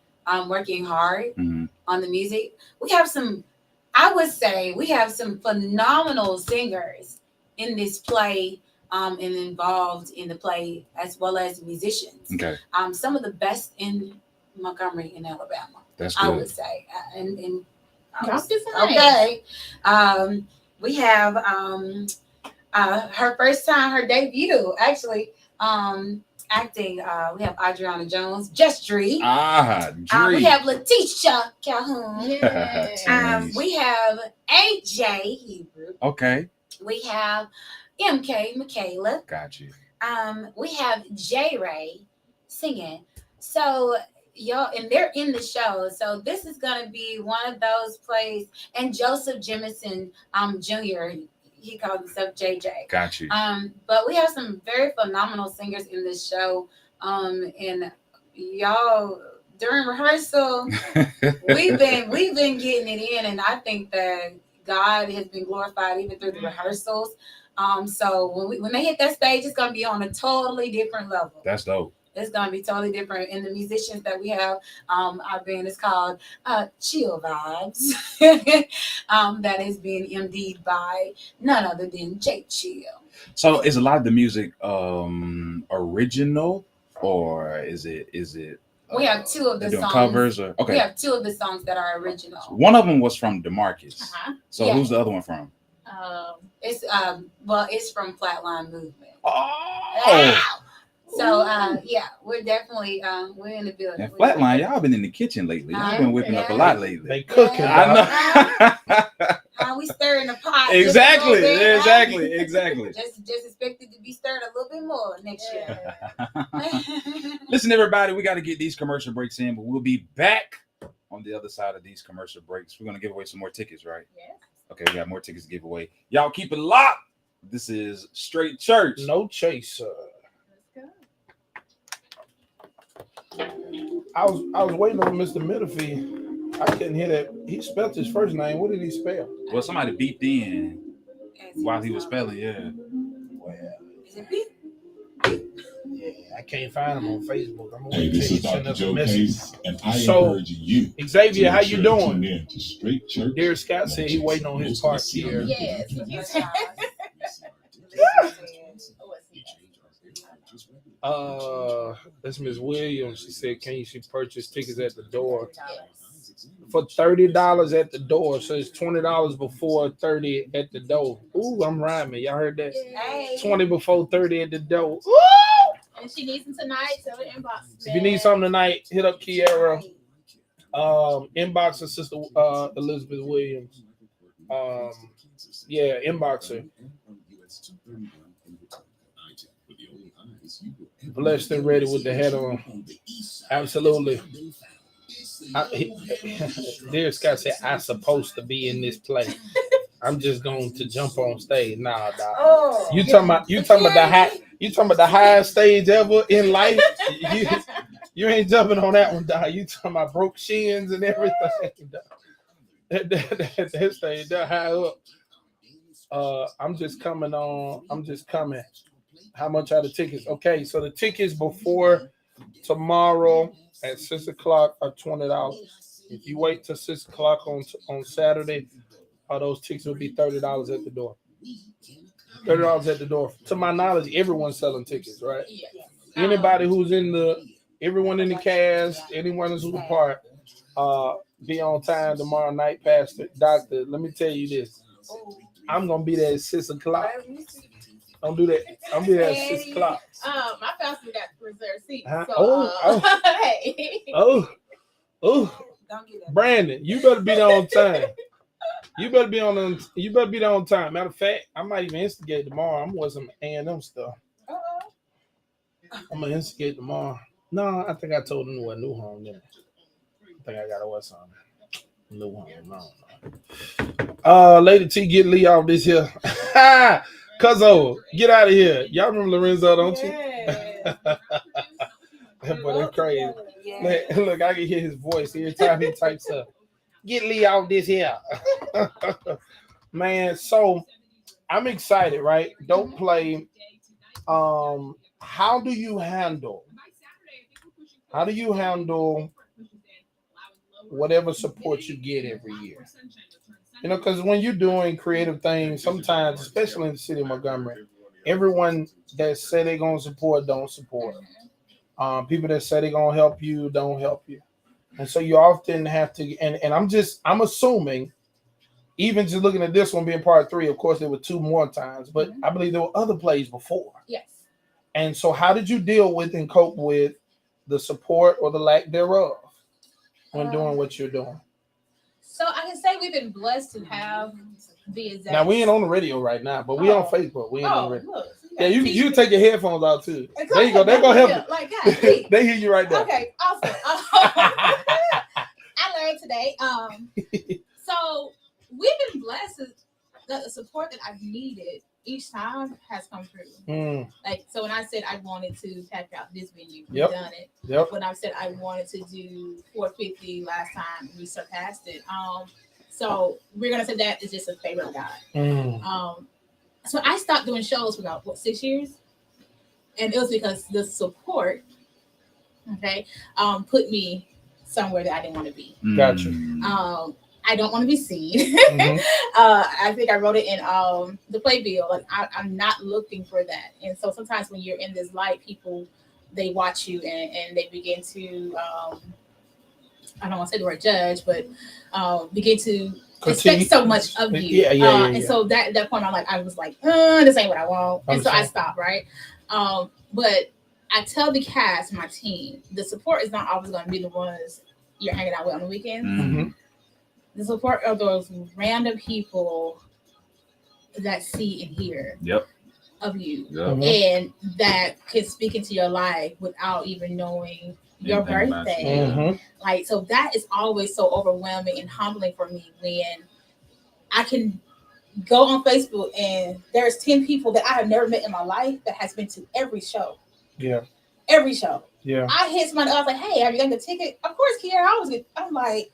working hard on the music. We have some phenomenal singers in this play and involved in the play, as well as musicians. Okay. Some of the best in Montgomery in Alabama. That's good. I would say. And okay. We have her first time, her debut, actually, acting. We have Adriana Jones, Just Dree. Dree. We have Letitia Calhoun. Yes. We have AJ Hebrew. Okay. We have MK Michaela. Got you. We have J Ray singing. So y'all, and they're in the show. So this is gonna be one of those plays. And Joseph Jemison, Jr. He calls himself JJ. Got you. But we have some very phenomenal singers in this show. And y'all during rehearsal, we've been getting it in, and I think that God has been glorified even through the rehearsals. So when they hit that stage, it's gonna be on a totally different level. That's dope. It's gonna be totally different. And the musicians that we have, our band is called Chill Vibes. That is being MD'd by none other than Jay Chill. So is a lot of the music original, or is it we have two of the songs. Covers or okay. We have two of the songs that are original. One of them was from DeMarcus. So Yeah. who's the other one from? It's it's from Flatline Movement. Oh. So we're definitely we're in the building. And Flatline, y'all been in the kitchen lately. Y'all been whipping up a lot lately. They cooking. I know. We stirring the pot. Exactly. Just expect it to be stirred a little bit more next year. Listen, everybody, we got to get these commercial breaks in, but we'll be back on the other side of these commercial breaks. We're going to give away some more tickets, right? Yes. Okay, we got more tickets to give away. Y'all keep it locked. This is Straight Church. No chaser. Let's go. I was waiting on Mr. Middlefield. I couldn't hear that. He spelled his first name. What did he spell? Well, somebody beeped in while he was spelling, yeah. Well, Is it beef? yeah, I can't find him on Facebook. I'm Hey, this is Dr. Joe Case, and I So, encourage you. Xavier, how you doing? Tune in to Straight Church. Derek Scott said he waiting on his part here. Yes. That's Miss Williams. She said, "Can she purchase tickets at the door for $30 at the door?" So it's $20 before 30 at the door. Ooh, I'm rhyming. Y'all heard that? Hey. 20 before 30 at the door. Ooh! And she needs them tonight, so inbox. If you need something tonight, hit up Kiara. Inbox her sister Elizabeth Williams. Inbox her. Blessed and ready with the head on. Absolutely. Dear Scott said, "I'm supposed to be in this play. I'm just going to jump on stage." Nah, dog. Oh, You talking about the highest stage ever in life? You ain't jumping on that one, dog. You talking about broke shins and everything. That stage, that high up. I'm just coming. How much are the tickets? Okay, so the tickets before tomorrow at 6:00 are $20. If you wait till 6:00 on Saturday, those tickets will be $30 at the door. $30 at the door. To my knowledge, everyone's selling tickets, right? Yes. Anybody everyone in the cast, anyone who's a part, be on time tomorrow night, Pastor. Doctor, let me tell you this. I'm gonna be there at 6:00. Don't do that. I'll be there at 6:00. My pastor got reserved seats. Huh? So, hey. Oh, don't get that. Brandon, you better be there on time. You better be there on time. Matter of fact, I might even instigate tomorrow. I'm with some A&M stuff. I'm gonna instigate tomorrow. No, I think I told them what New Home. Then I think I gotta wear something. New Home. No. Lady T, get Lee off this here. Cuzzo, get out of here. Y'all remember Lorenzo, don't you? That boy, that's crazy. Yeah. Look, I can hear his voice every time he types up. Get Lee off this here. Man, so I'm excited, right? Don't play. How do you handle whatever support you get every year? You know, because when you're doing creative things, sometimes, especially in the city of Montgomery, everyone that say they're gonna support don't support. People that say they're gonna help you don't help you, and so you often have to. And I'm assuming, even just looking at this one being part 3, of course there were 2 more times, but I believe there were other plays before. Yes. And so, how did you deal with and cope with the support or the lack thereof when doing what you're doing? So I can say we've been blessed to have the exact. Now we ain't on the radio right now, but we on Facebook. We ain't on the radio. Look, Yeah, you take your headphones out too. There There you go. They're gonna help you. Like, God, please. They hear you right there. Okay, awesome. I learned today. So we've been blessed that the support that I've needed each time has come through. Like, so when I said I wanted to check out this venue, we've done it. When I said I wanted to do 450 last time, we surpassed it. So we're gonna say that is just a favor of God. So I stopped doing shows for about 6 years, and it was because the support, put me somewhere that I didn't want to be. Gotcha. I don't want to be seen. I think I wrote it in the playbill. Like I'm not looking for that. And so sometimes when you're in this light, people, they watch you and they begin to I don't want to say the word judge, but begin to expect so much of you. And so that point I was like, this ain't what I want. And so I stopped, right? But I tell the cast, my team, the support is not always going to be the ones you're hanging out with on the weekends. The support of those random people that see and hear of you, and that can speak into your life without even knowing your birthday. Like, so that is always so overwhelming and humbling for me when I can go on Facebook and there's 10 people that I have never met in my life that has been to every show. Every show. I hit somebody, I was like, hey, have you gotten the ticket? Of course, Kiara. I'm like,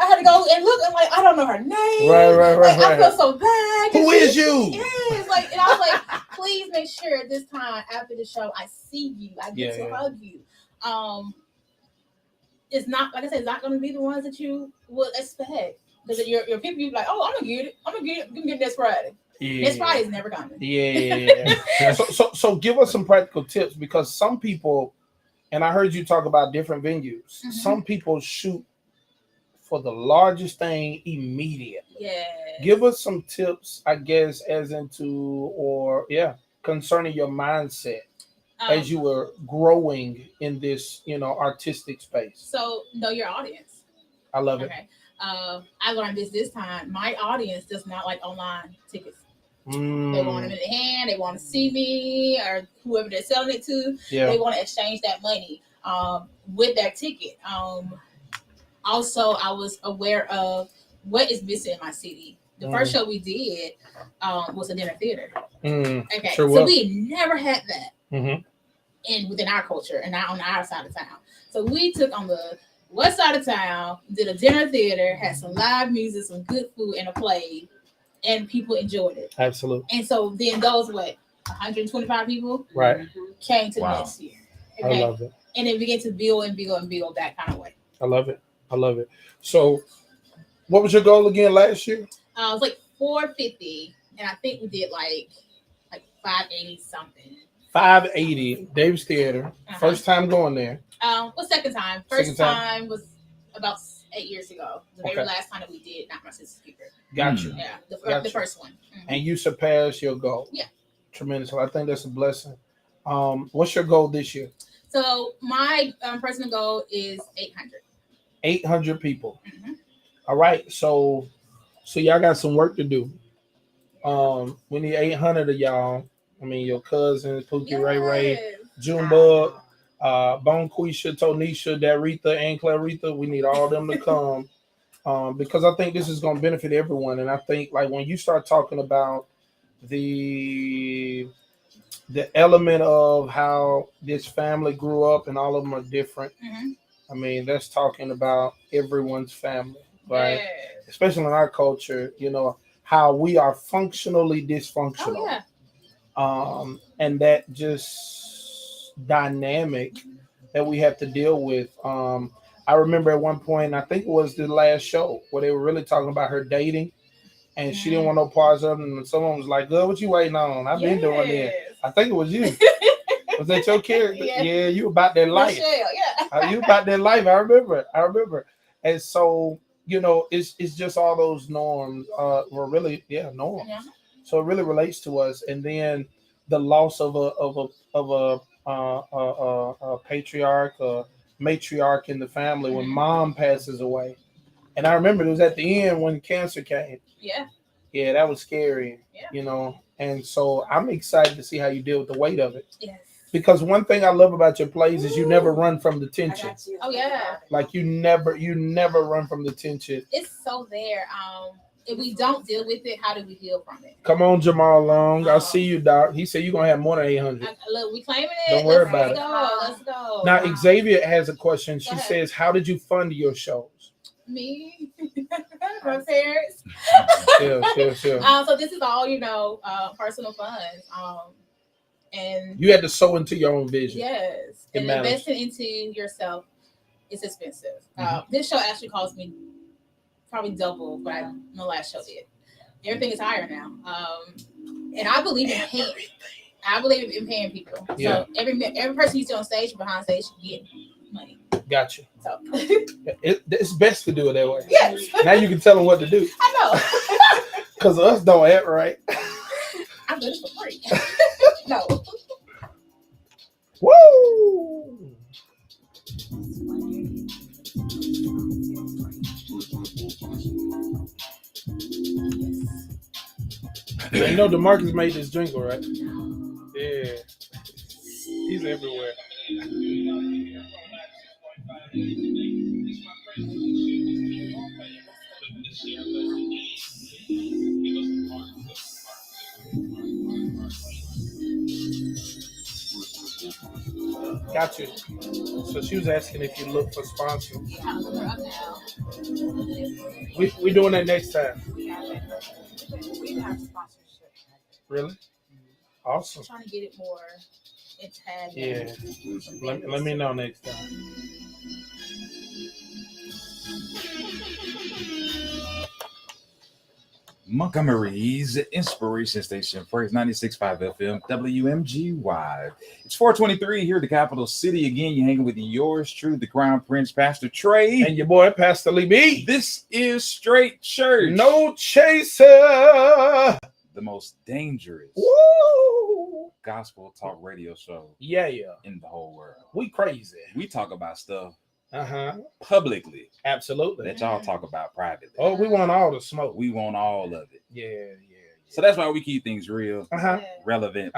I had to go and look. I'm like, I don't know her name. Right. I feel so bad. Who is you? Yes. Like, and I was like, please make sure this time after the show, I see you. I get to hug you. It's not, like I said, it's not going to be the ones that you would expect. Because your people, you're like, oh, I'm going to get it. I'm going to get it this Friday. This Friday is never coming. So give us some practical tips, because some people, and I heard you talk about different venues. Some people shoot for the largest thing immediately. Give us some tips, I guess, concerning your mindset as you were growing in this, artistic space. So know your audience. I love it. I learned this time. My audience does not like online tickets. They want them in the hand. They want to see me or whoever they're selling it to. They want to exchange that money with their ticket. Also, I was aware of what is missing in my city. The first show we did was a dinner theater. So we never had that within our culture and not on our side of town. So we took on the west side of town, did a dinner theater, had some live music, some good food, and a play, and people enjoyed it. Absolutely. And so then those 125 people came to next year. I love it. And it began to build and build and build that kind of way. I love it. So, what was your goal again last year? It was like 450, and I think we did like 580 something. 580, Davis Theater. First time going there. Second time. First time was about 8 years ago. The very last time that we did Not My Sister's Keeper. Gotcha. Yeah, the first one. And you surpassed your goal. Yeah. Tremendous. I think that's a blessing. What's your goal this year? So my personal goal is 800. 800 people. All right. So y'all got some work to do. We need 800 of y'all. I mean, your cousins, Pookie, Ray, Junebug, Bonquisha, Tonisha, Daretha, and Clarita. We need all of them to come because I think this is going to benefit everyone. And I think when you start talking about the element of how this family grew up and all of them are different. I mean, that's talking about everyone's family, right? Especially in our culture, how we are functionally dysfunctional. And that just dynamic that we have to deal with. I remember at one point, I think it was the last show where they were really talking about her dating and she didn't want no parts of it. And someone was like, "Girl, what you waiting on? I've been doing it." I think it was you. Was that your character? Yeah, you about that life. Michelle, You about that life. I remember. And so, it's just all those norms were really norms. Yeah. So it really relates to us. And then the loss of a patriarch, a matriarch in the family when mom passes away. And I remember it was at the end when cancer came. Yeah, that was scary. And so I'm excited to see how you deal with the weight of it. Yes. Because one thing I love about your plays is you never run from the tension. Oh yeah. Like you never run from the tension. It's so there. If we don't deal with it, how do we heal from it? Come on, Jamal Long. I see you, Doc. He said you're gonna have more than 800. Look, we claiming it. Don't worry about it. Let's go. Now Xavier has a question. She says, "How did you fund your shows?" Me, my parents. Sure. So this is all personal funds. And you had to sow into your own vision. Yes, and investing into yourself is expensive. This show actually cost me probably double what my last show did. Everything is higher now, and I believe in paying. I believe in paying people. So every person you see on stage, behind stage, get money. Gotcha. So it's best to do it that way. Yes. Now you can tell them what to do. I know. Because us don't act right. I'm doing it for free. No. Woo! You know DeMarcus made this jingle, right? Yeah. He's everywhere. Got you. So she was asking if you look for sponsors. We doing that next time. We have sponsorship. Really? Awesome. I'm trying to get it more intact. Yeah. Let me know next time. Montgomery's Inspiration Station, Praise 96.5 FM, WMGY. It's 4:23 here at the capital city. Again, you're hanging with yours true, the Crown Prince, Pastor Trey. And your boy, Pastor Lee B. This is Straight Church. No chaser. The most dangerous Woo! gospel talk radio show in the whole world. We crazy. We talk about stuff publicly. Absolutely. That y'all talk about privately. Oh, we want all the smoke. We want all of it. Yeah. So that's why we keep things real, relevant,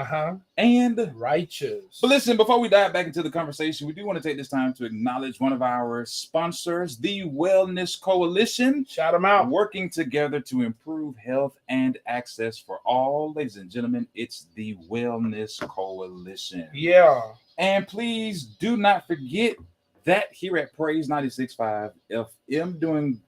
and righteous. But listen, before we dive back into the conversation, we do want to take this time to acknowledge one of our sponsors, the Wellness Coalition. Shout them out. Working together to improve health and access for all. Ladies and gentlemen, it's the Wellness Coalition. Yeah. And please do not forget that here at Praise 96.5 FM during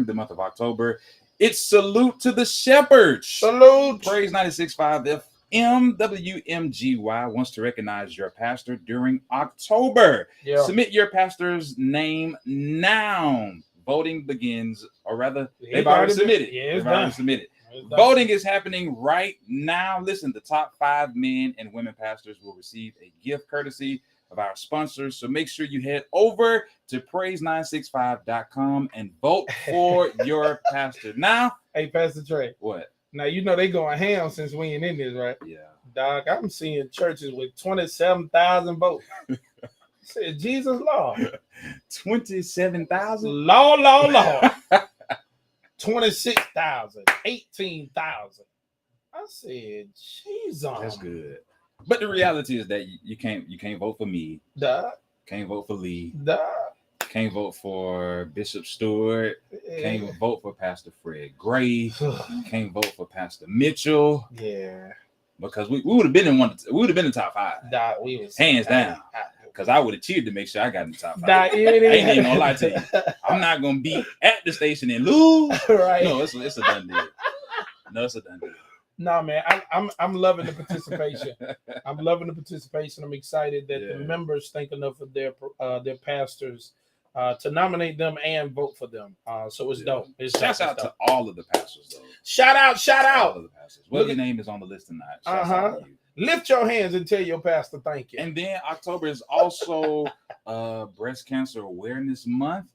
the month of October, it's Salute to the Shepherds. Salute. Praise 96.5 FM, WMGY wants to recognize your pastor during October. Yeah. Submit your pastor's name now. Voting begins, or rather, they've already submitted. Yeah, they've already submitted. Voting is happening right now. Listen, the top 5 men and women pastors will receive a gift courtesy of our sponsors. So make sure you head over to praise965.com and vote for your pastor. Now, hey, Pastor Trey. What? Now, you know they going ham since we ain't in this, right? Yeah. Dog, I'm seeing churches with 27,000 votes. Said Jesus Lord. 27,000? Lord. 26,000, 18,000. I said, Jesus. That's good. But the reality is that you can't vote for me. Duh. Can't vote for Lee. Duh. Can't vote for Bishop Stewart. Can't vote for Pastor Fred Gray. Can't vote for Pastor Mitchell. Yeah. Because we would have been in the top 5. Duh, we was hands down. Because I would have cheered to make sure I got in the top 5. I ain't even gonna lie to you. I'm not gonna be at the station and lose. Right. No, it's a done deal. No, it's a done deal. No, man, I'm loving the participation. I'm excited that the members think enough of their pastors to nominate them and vote for them. So it's dope. Shout out to all of the pastors, though. Shout out. All of the pastors. Whether your name is on the list or not. Shout out to you. Lift your hands and tell your pastor thank you. And then October is also Breast Cancer Awareness Month.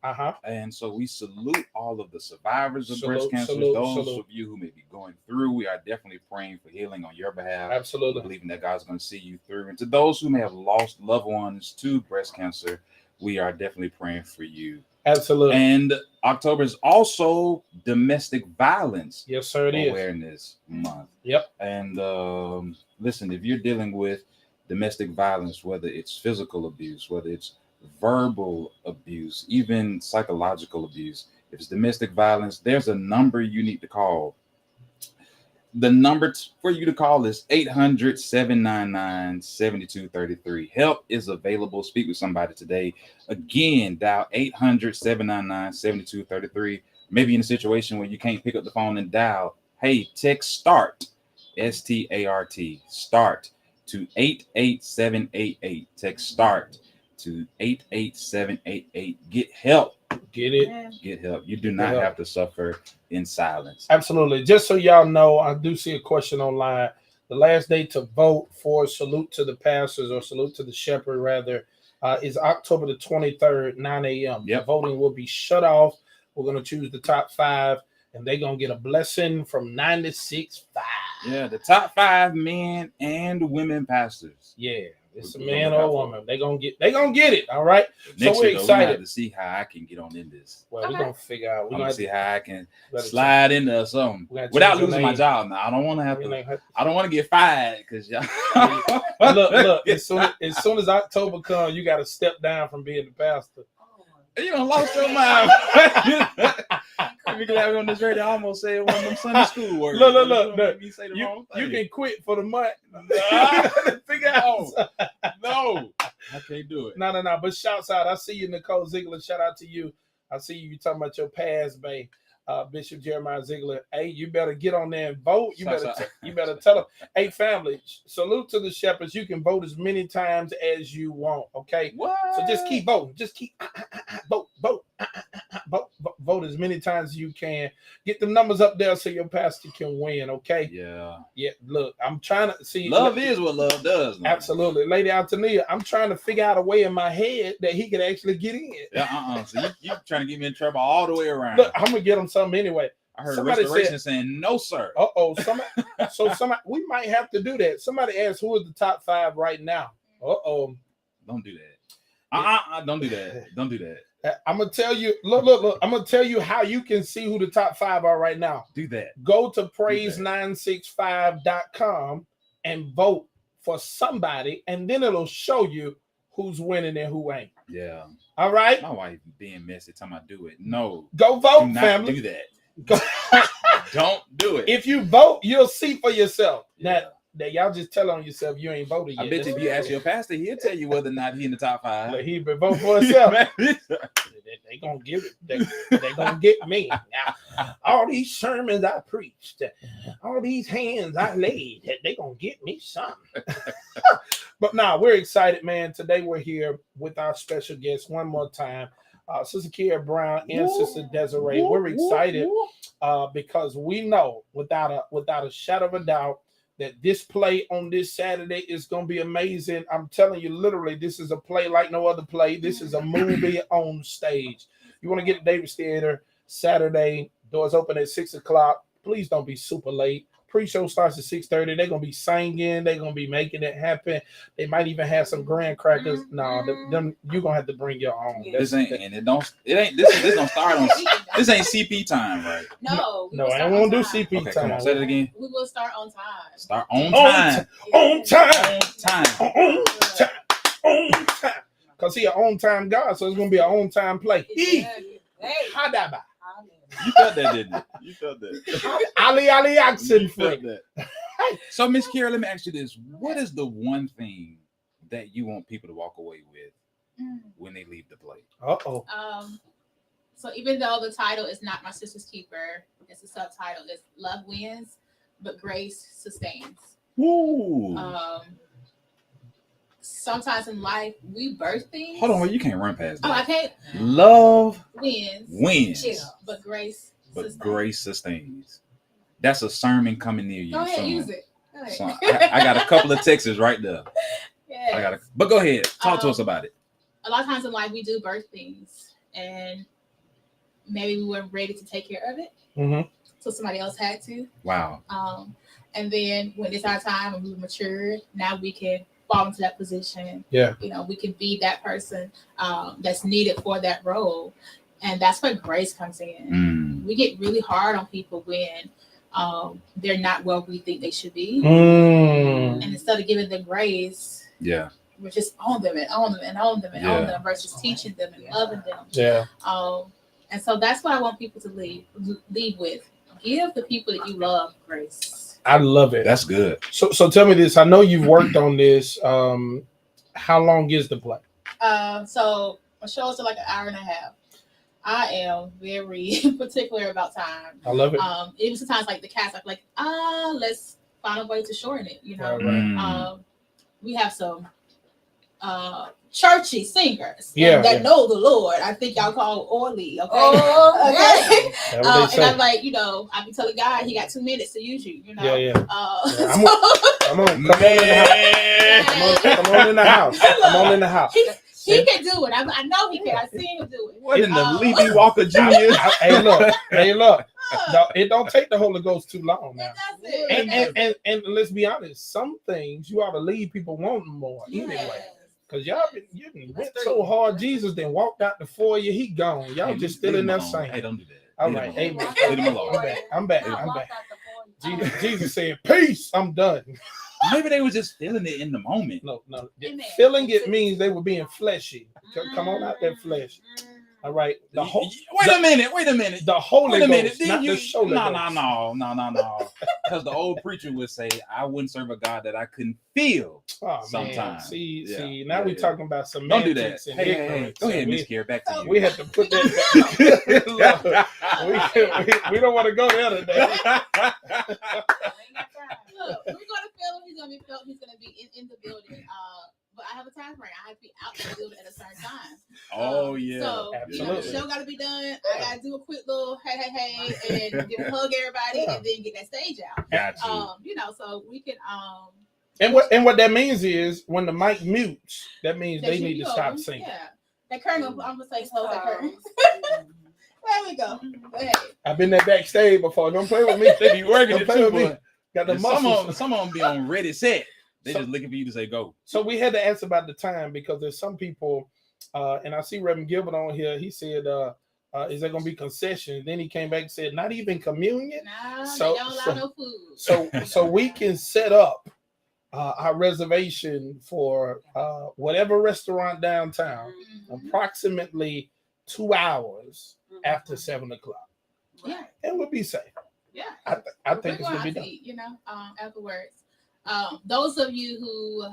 And so we salute all of the survivors of breast cancer. Those of you who may be going through, we are definitely praying for healing on your behalf. Absolutely. Believing that God's going to see you through. And to those who may have lost loved ones to breast cancer, we are definitely praying for you. Absolutely. And October is also Domestic Violence Awareness Month. Yep. And listen, if you're dealing with domestic violence, whether it's physical abuse, whether it's verbal abuse, even psychological abuse, if it's domestic violence, there's a number you need to call. The number for you to call is 800-799-7233. Help is available. Speak with somebody today. Again, dial 800-799-7233. Maybe in a situation where you can't pick up the phone and dial, hey, text START, START, START to 88788. Text START to 88788. Get help. Get it. Get help. You do not have to suffer in silence. Absolutely. Just so y'all know, I do see a question online. The last day to vote for Salute to the Pastors, or Salute to the Shepherd, rather, is October the 23rd, 9 a.m. Yep. The voting will be shut off. We're going to choose the top 5, and they're going to get a blessing from 96.5. Yeah, the top 5 men and women pastors. Yeah. It's a man or a woman. They're gonna get it. All right. Next so we're year, excited we have to see how I can get on in this. Well, we're gonna figure out. We're gonna see how I can slide into something without losing my job. Now I don't want to have to. I don't want to get fired because y'all. look. As soon as October comes, you got to step down from being the pastor. You done lost your mind. Be glad we're on this radio. I almost said one of them Sunday school words. Look. You can quit for the month. Figure out. No, I can't do it. No. But shouts out. I see you, Nicole Ziegler. Shout out to you. I see you talking about your past, babe. Bishop Jeremiah Ziegler. Hey, you better get on there and vote. You better tell them. Hey, family, salute to the shepherds. You can vote as many times as you want. Okay. What? So just keep voting. Just keep vote. Vote as many times as you can. Get the numbers up there so your pastor can win. Okay. Yeah. Look, I'm trying to see. Love is what love does. Man. Absolutely, Lady Altonia. I'm trying to figure out a way in my head that he could actually get in. Yeah. So you trying to get me in trouble all the way around. Look, I'm gonna get him something anyway. I heard Restoration saying no, sir. Somebody, we might have to do that. Somebody asked who is the top 5 right now. Don't do that. Don't do that. Don't do that. I'm gonna tell you. Look. I'm gonna tell you how you can see who the top 5 are right now. Do that. Go to praise965.com and vote for somebody, and then it'll show you who's winning and who ain't. Yeah. All right. My wife being messy, time I do it. No. Go vote, do not family. Do that. Don't do it. If you vote, you'll see for yourself. Now y'all just tell on yourself you ain't voted yet. I bet you if you ask your pastor, he'll tell you whether or not he in the top 5. Look, he been vote for himself. They gonna give it. They gonna get me. Now, all these sermons I preached, all these hands I laid, they gonna get me something. But now we're excited, man. Today we're here with our special guests one more time. Sister Kiera Brown and Sister Desiree. We're excited because we know without a shadow of a doubt that this play on this Saturday is going to be amazing. I'm telling you, literally, this is a play like no other play. This is a movie on stage. You want to get to Davis Theater Saturday. Doors open at 6 o'clock. Please don't be super late. Pre-show starts at 6:30. They're gonna be singing. They're gonna be making it happen. They might even have some graham crackers. No, them you're gonna have to bring your own. This ain't don't start on. This ain't CP time, right? No, I won't do CP Okay, time. come on, say it again. We will start on time. Start on time. On time. On time. Cause he an on-time God, so it's gonna be an on-time play. Hey. How that about? You felt that, didn't you? You felt that. Ali Oxen felt that. So, Miss Kiera, let me ask you this: what is the one thing that you want people to walk away with when they leave the play? So even though the title is not My Sister's Keeper, it's a subtitle. It's Love Wins, but Grace Sustains. Ooh. sometimes in life we birth things. Hold on, you can't run past that. Oh, I can't. Love wins, but grace sustains. That's a sermon coming near you. Go ahead, soon. use it. So I got a couple of texts right there. Yeah. But go ahead, talk to us about it. A lot of times in life we do birth things, and maybe we weren't ready to take care of it, so somebody else had to. Wow. And then when it's our time and we matured, now we can fall into that position. Yeah. You know, we can be that person that's needed for that role, and that's where grace comes in. We get really hard on people when they're not where we think they should be, and instead of giving them grace, we're just on them and on them and on them and on them versus teaching them and loving them. Yeah. And so that's what I want people to leave with. Give the people that you love grace. I love it. That's good. So tell me this. I know you've worked on this. How long is the play? So my shows are like an hour and a half. I am very particular about time. I love it. Even sometimes like the cast, I'm like, let's find a way to shorten it. You know, we have some churchy singers that know the Lord. I think y'all call Orly. Okay. Okay. And I'm like, you know, I be telling God he got 2 minutes to use you. You know. Come on in the house. Come on in the house. He can do it. I know he can. I seen him do it. What in the Levy Walker Jr.? Hey, look. No, it don't take the Holy Ghost too long now. And let's be honest, some things you ought to leave people wanting more anyway. Because y'all went so hard. Jesus then walked out the foyer. He gone. Y'all just still in there saying. Hey, don't do that. All right. Amen. Leave him alone. I'm back. Jesus said, peace. I'm done. Maybe they were just feeling it in the moment. No. Feeling it means they were being fleshy. Come on out that flesh. All right. Wait a minute. The Holy Ghost, not the Holy Ghost. No. Because the old preacher would say, I wouldn't serve a God that I couldn't feel sometimes. See, now we're talking about some. Don't do that. Hey, go ahead, Miss Carey. Back to you. We had to put that we don't want to go there today. Look, we're gonna feel him. He's gonna be felt. He's gonna be in the building. But I have a time frame. I have to be out in the building at a certain time. Oh yeah. So you know, the show got to be done. I got to do a quick little hey, and give a hug everybody, and then get that stage out. Gotcha. You know, so we can And what that means is when the mic mutes, that means they need to stop singing. Yeah. That curtain. I'm gonna say close that curtain. There we go. Go ahead. I've been there backstage before. Don't play with me. They be working it too, boy. Got the muscles. Some of them be on ready set. They just looking for you to say go. So we had to answer about the time because there's some people, and I see Reverend Gilbert on here. He said, "Is there going to be concessions?" Then he came back and said, "Not even communion." No, they don't allow no food. So we can set up our reservation for whatever restaurant downtown, approximately 2 hours after 7 o'clock. Yeah, and we'll be safe. Yeah, I think it's going to be done. Eat, you know, afterwards. Those of you who,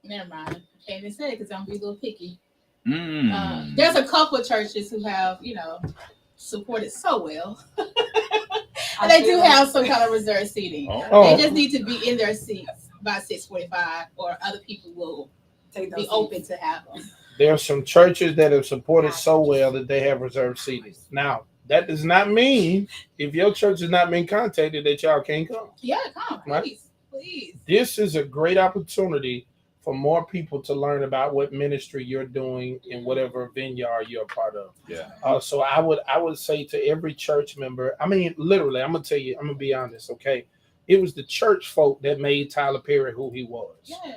never mind, I can't even say it because I'm gonna be a little picky. There's a couple of churches who have, you know, supported so well. And they do have some kind of reserved seating. They just need to be in their seats by 6:45, or other people will be open to have them. There are some churches that have supported so well that they have reserved seating. Now, that does not mean if your church has not been contacted that y'all can't come. Yeah, come, right? Please. This is a great opportunity for more people to learn about what ministry you're doing in whatever vineyard you're a part of. Yeah. So I would say to every church member, I mean, literally, I'm gonna be honest, okay? It was the church folk that made Tyler Perry who he was. Yeah.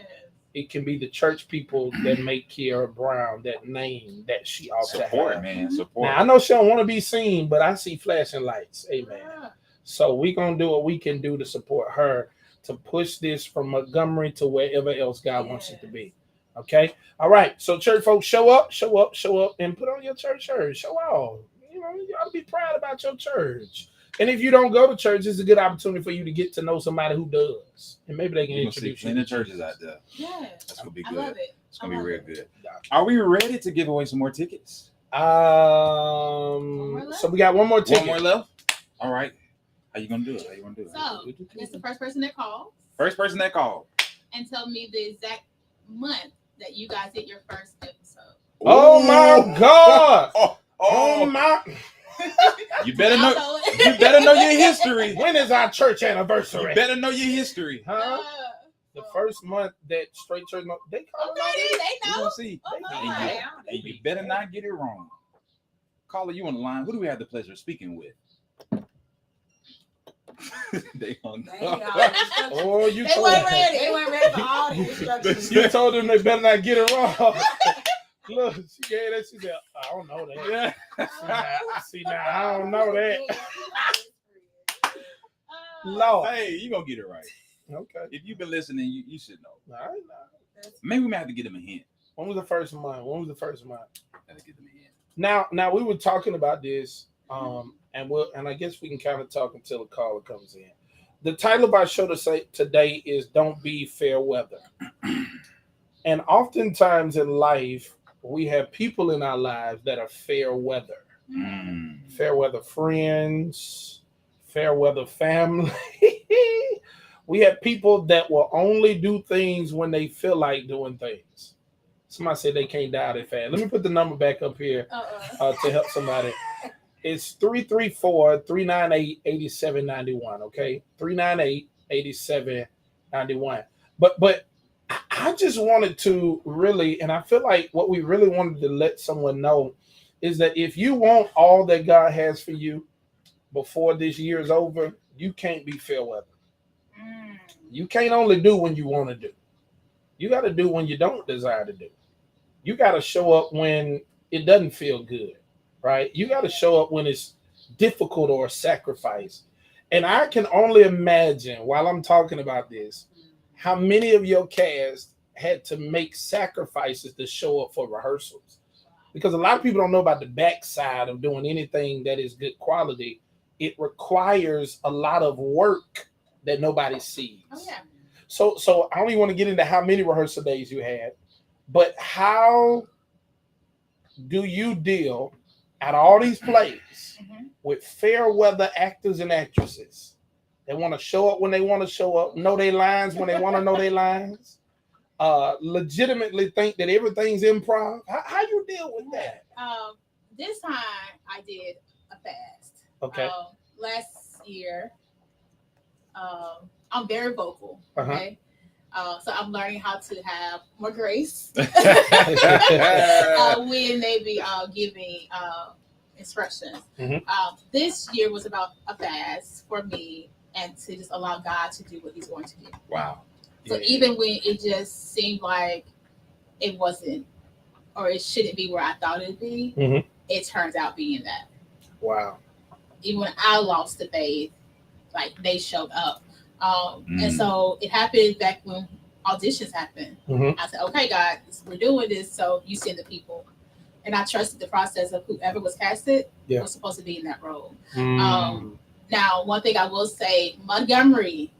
It can be the church people that make Kiara Brown that name that she also support, have. Man. Support. Now I know she don't want to be seen, but I see flashing lights. Amen. Yeah. So we're gonna do what we can do to support her to push this from Montgomery to wherever else God wants it to be. Okay. All right. So church folks, show up, and put on your church shirt. Show out. You know, you ought to be proud about your church. And if you don't go to church, it's a good opportunity for you to get to know somebody who does. And maybe they can introduce you. Plenty of churches out there. Yeah. That's going to be good. I love it. It's going to be real good. Are we ready to give away some more tickets? So we got one more ticket. One more left? All right. How you going to do it? So, it's the first person that called. First person that called. and tell me the exact month that you guys did your first episode. Oh my God! Oh my! You better know. You better know your history. When is our church anniversary? You better know your history. Huh? The first month that Straight Church, they call it. They know. See, Okay. and you better not get it wrong. Caller, you on the line? Who do we have the pleasure of speaking with? They hung up. Oh, you They told weren't them. ready. They weren't ready for all the instructions. You told them they better not get it wrong. Look, she gave that. She said, "I don't know that." See now, I don't know that. Lord, Hey, you gonna get it right. okay. If you've been listening, you should know. All right, Maybe we might have to get him a hint. when was the first month? Gotta get him a hint. Now we were talking about this, and I guess we can kind of talk until the caller comes in. The title of our show today is "Don't Be Fair Weather," and oftentimes in life we have people in our lives that are fair weather, fair weather friends, fair weather family. We have people that will only do things when they feel like doing things. Somebody said they can't dial that fast. Let me put the number back up here to help somebody. It's 334-398-8791. Okay, 398-8791. But I just wanted to really, and I feel like what we really wanted to let someone know is that if you want all that God has for you before this year is over, you can't be fair weather. You can't only do when you want to do. You got to do when you don't desire to do. You got to show up when it doesn't feel good, right? You got to show up when it's difficult or a sacrifice. And I can only imagine while I'm talking about this, how many of your cast had to make sacrifices to show up for rehearsals. Because a lot of people don't know about the backside of doing anything that is good quality. It requires a lot of work that nobody sees. Oh, yeah. So I don't even want to get into how many rehearsal days you had, but how do you deal at all these plays with fair weather actors and actresses? They want to show up when they want to show up, know their lines when they want to know their lines, legitimately think that everything's improv. How you deal with that? This time I did a fast. Okay. Last year, I'm very vocal. Okay. So I'm learning how to have more grace when they be giving instructions. This year was about a fast for me and to just allow God to do what he's going to do. Wow. So even when it just seemed like it wasn't or it shouldn't be where I thought it'd be, it turns out being that. Wow. Even when I lost the faith, like they showed up. And so it happened back when auditions happened. I said, okay, God, we're doing this. So you send the people. And I trusted the process of whoever was casted was supposed to be in that role. Now, one thing I will say, Montgomery,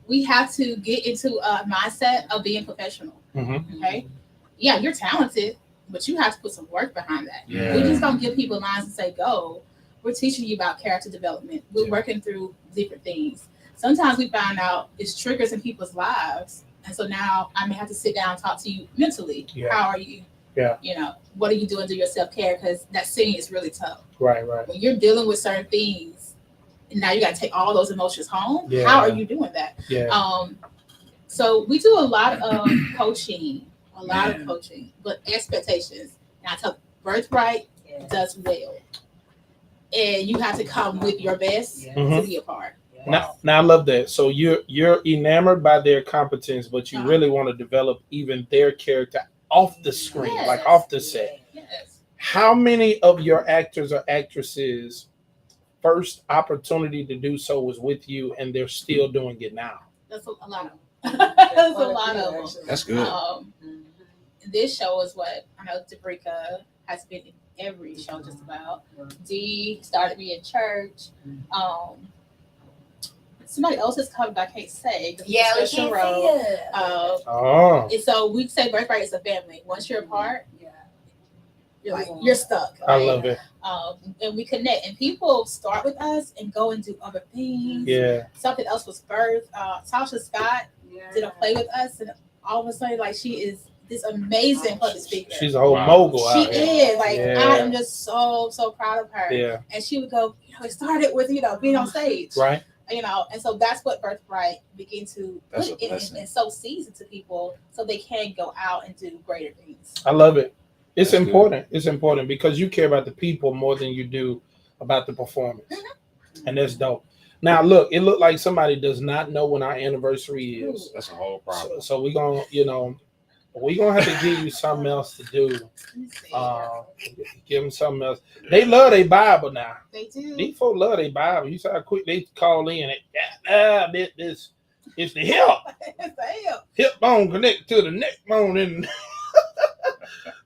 we have to get into a mindset of being professional. Okay. Yeah, you're talented, but you have to put some work behind that. We just don't give people lines and say, go. We're teaching you about character development. We're working through different things. Sometimes we find out it's triggers in people's lives. And so now I may have to sit down and talk to you mentally. How are you? You know, what are you doing to your self-care? Because that singing is really tough. Right. When you're dealing with certain things, and now you got to take all those emotions home. How are you doing that? So we do a lot of coaching, but expectations. And I tell Birthright does well. And you have to come with your best to be a part. Now I love that. So you're enamored by their competence, but you really want to develop even their character off the screen, like off the set. How many of your actors or actresses first opportunity to do so was with you and they're still doing it now? That's a lot of them. That's a lot of them. That's good. This show is what I know Dabrika has been in every show just about. Dee started me in church. Somebody else is coming, but I can't say. Special role. And so we say Birthright is a family. Once you're apart, you're stuck. Right? I love it. And we connect, and people start with us and go and do other things. Something else was birthed. Tasha Scott did a play with us, and all of a sudden, like, she is this amazing public speaker. She's a whole mogul. She is. Like, I am just so proud of her. Yeah. And she would go, it started with, being on stage. Right. And so that's what Birthright began to put in and sow seeds into people so they can go out and do greater things. I love it. It's important. It's important because you care about the people more than you do about the performance. Mm-hmm. And that's dope. Now, look, it looked like somebody does not know when our anniversary is. That's a whole problem. So we're going to, we're going to have to give you something else to do. Give them something else. They love their Bible now. They do. These folks love their Bible. You saw how quick they call in. This it's the hip. Hip bone connect to the neck bone. And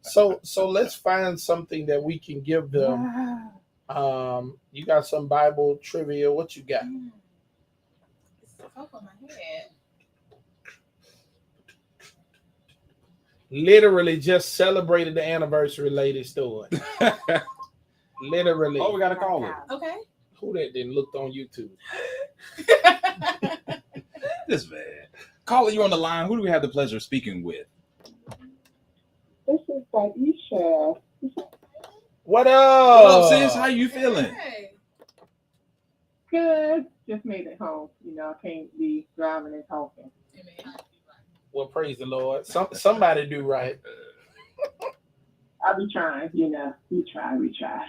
so let's find something that we can give them. You got some Bible trivia. What you got? It's up on my head. Literally just celebrated the anniversary, ladies. Doing. Literally. Oh, we got to call her. Okay. Who that then looked on YouTube? This man. Caller, you on the line. Who do we have the pleasure of speaking with? This is Aisha. What up? What up, sis? How you feeling? Hey. Good. Just made it home. I can't be driving and talking. Amen. Well, praise the Lord. Somebody do right. I'll be trying, We try.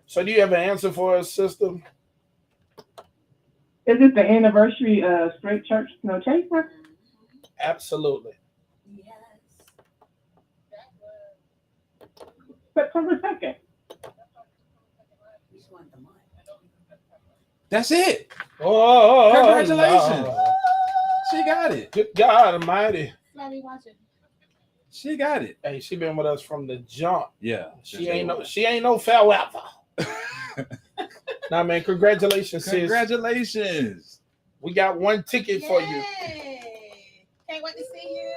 So do you have an answer for us, sister? Is it the anniversary of Straight Church No Chaser? Absolutely. Yes. September 2nd. That's it. Oh, congratulations. No. She got it. Good God Almighty. Let me watch it. She got it. Hey, she been with us from the jump. Yeah. She ain't no fair weather. Nah, man, congratulations, sis. Congratulations. We got one ticket for you. Can't wait to see you.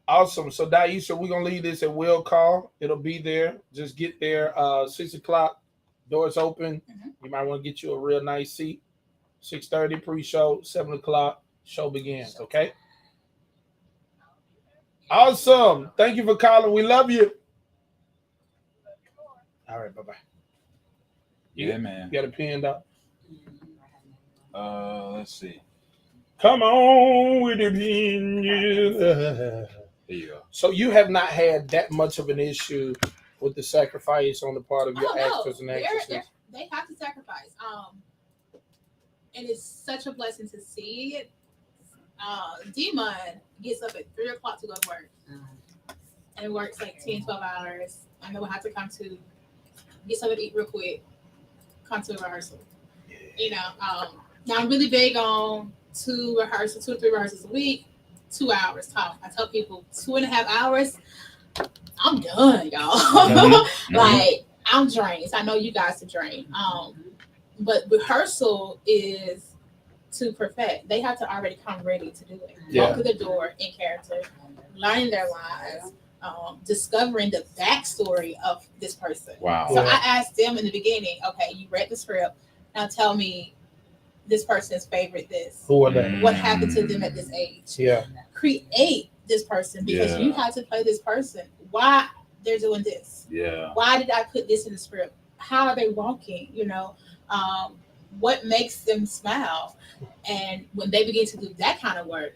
Awesome. So, Daisha, we're going to leave this at will call. It'll be there. Just get there 6 o'clock. Doors open. Mm-hmm. You might want to get you a real nice seat. 6:30 pre-show. 7 o'clock. Show begins. Okay? Awesome. Thank you for calling. We love you. All right. Bye-bye. Yeah, man. You got it pinned up? Let's see. Come on with the pin. There you go. So you have not had that much of an issue with the sacrifice on the part of your actors and actresses? They have to sacrifice. And it's such a blessing to see it. Demon gets up at 3 o'clock to go to work. And works like 10, 12 hours. I know I have to come to get something to eat real quick, come to a rehearsal. Now I'm really big on 2 or 3 rehearsals a week, 2 hours top. I tell people 2.5 hours, I'm done, y'all. Mm-hmm. Like, I'm drained. So I know you guys are drained. But rehearsal is to perfect. They have to already come ready to do it. Walk through the door in character, learning their lives, discovering the backstory of this person. Wow. So I asked them in the beginning, okay, you read the script. Now tell me this person's favorite this. Who are they? What happened to them at this age? Yeah. Create this person because you have to play this person. Why they're doing this? Yeah. Why did I put this in the script? How are they walking? What makes them smile? And when they begin to do that kind of work,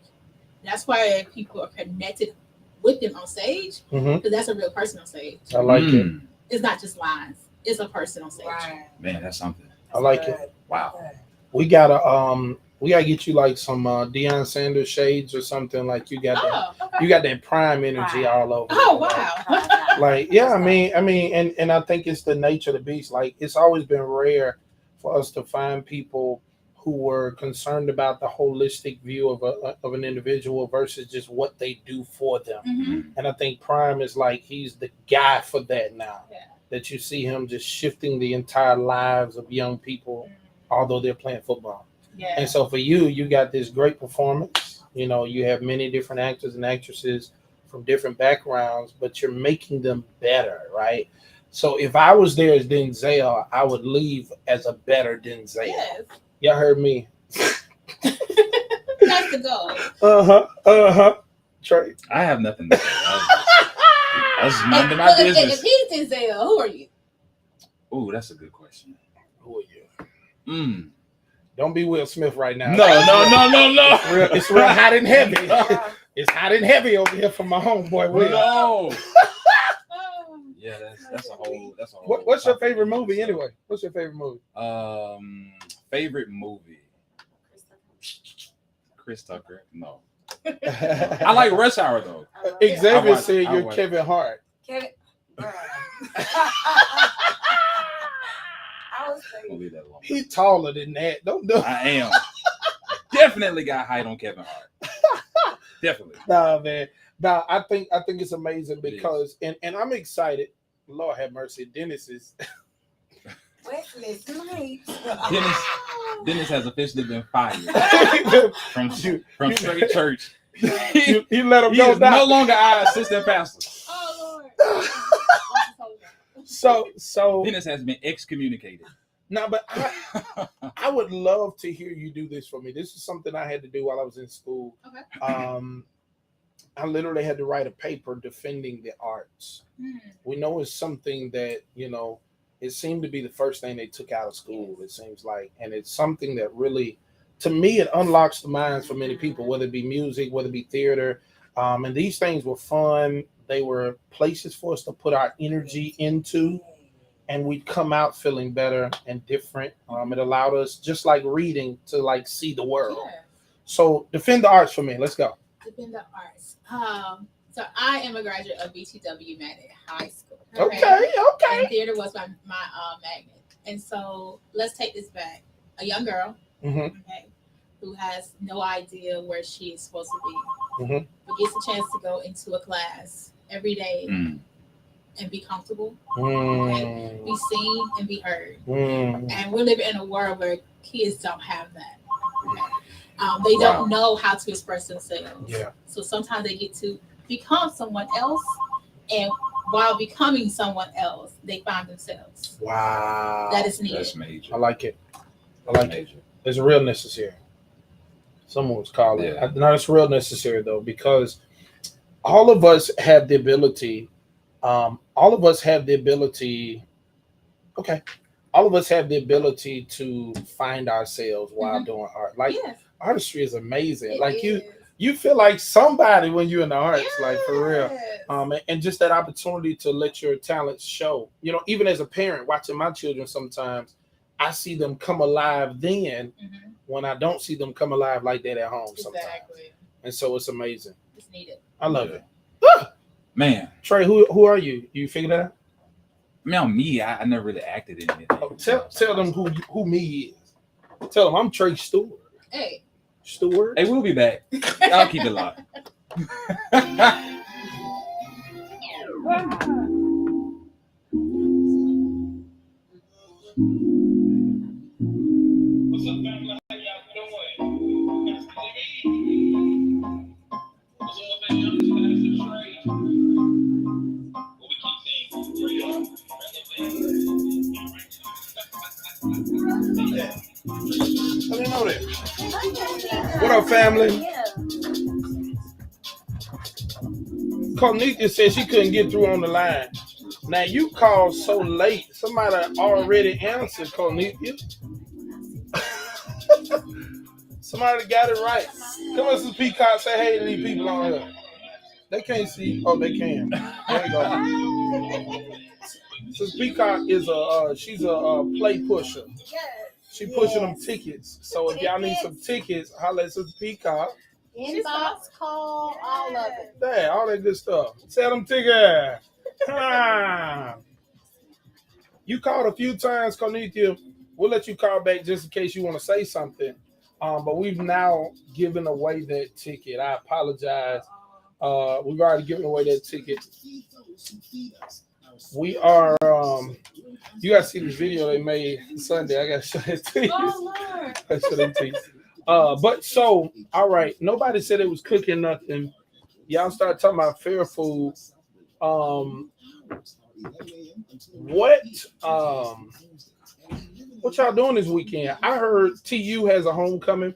that's why people are connected with them on stage because that's a real person on stage. I like it. It's not just lines. It's a person on stage. Right. Man, that's something. I like it. Wow. We gotta get you like some Deion Sanders shades or something. Like you got you got that prime energy all over. Oh wow. Like I mean, and I think it's the nature of the beast. Like it's always been rare for us to find people who were concerned about the holistic view of an individual versus just what they do for them. Mm-hmm. And I think Prime is like he's the guy for that now. Yeah. That you see him just shifting the entire lives of young people, although they're playing football. Yeah. And so for you got this great performance. You have many different actors and actresses from different backgrounds, but you're making them better, right? So if I was there as Denzel, I would leave as a better Denzel. Yes. Y'all heard me. That's the goal. Trey. I have nothing to say. That's none of my business. If he's Denzel, who are you? Ooh, that's a good question. Who are you? Don't be Will Smith right now. No. It's real hot and heavy. It's hot and heavy over here for my homeboy Will. No. Yeah, that's a whole. What's your favorite movie anyway? What's your favorite movie? Favorite movie. Chris Tucker. No. I like Rush Hour though. Xavier said you're Kevin Hart. Kevin. I was saying. He's taller than that. Don't do it. I am. Definitely got height on Kevin Hart. Definitely. Nah, man. Nah, I think it's amazing because and I'm excited. Lord have mercy. Dennis is Wesley Snipes. Dennis has officially been fired from straight church. You let him He go is down. no longer our assistant pastor. Oh Lord. So Dennis has been excommunicated. no, but I would love to hear you do this for me. This is something I had to do while I was in school. Okay. I literally had to write a paper defending the arts. We know it's something that, it seemed to be the first thing they took out of school, it seems like. And it's something that really, to me, it unlocks the minds for many people, whether it be music, whether it be theater. And these things were fun. They were places for us to put our energy into. And we'd come out feeling better and different. It allowed us, just like reading, to see the world. Yeah. So defend the arts for me. Let's go. Defend the arts. So I am a graduate of BTW Magnet High School. Okay. And theater was my magnet. And so let's take this back. A young girl, who has no idea where she is supposed to be, but gets a chance to go into a class every day and be comfortable, be seen and be heard. And we're living in a world where kids don't have that. They don't know how to express themselves. Yeah. So sometimes they get to become someone else, and while becoming someone else, they find themselves. Wow. That is needed. That's major. I like it. It's real necessary. Someone was calling. Yeah. No, it's real necessary though, because all of us have the ability. All of us have the ability to find ourselves while doing art. Artistry is amazing. You feel like somebody when you're in the arts, for real. And just that opportunity to let your talents show. Even as a parent watching my children, sometimes I see them come alive then when I don't see them come alive like that at home sometimes. Exactly. And so it's amazing. It's needed. I love it. Man. Trey, who are you? You figured that out? Man, me, I never really acted in anything. Tell them who me is. Tell them I'm Trey Stewart. Hey. Stewart. Hey, we'll be back. I'll keep it locked. What's up, family? How y'all doing? What's up, family? I'm just Pastor Trey. What we keep saying? I didn't know that. What up, family? Cornelia said she couldn't get through on the line. Now you called so late. Somebody already answered, Cornelia. Somebody got it right. Come on, some Peacock. Say hey to these people on here. They can't see. Oh, they can. There you go. Since Peacock is she's a play pusher. She pushing them tickets. So if y'all need some tickets, holla at Sister Peacock. Inbox, call, all of it. Yeah, all that good stuff. Sell them tickets. Come on. You called a few times, Cornelia. We'll let you call back just in case you want to say something. But we've now given away that ticket. I apologize. We've already given away that ticket. We are, you got to see the video they made Sunday. I got to show that to you. Oh, Lord. I show that to you. But so, all right. Nobody said it was cooking nothing. Y'all start talking about fair food. What y'all doing this weekend? I heard TU has a homecoming.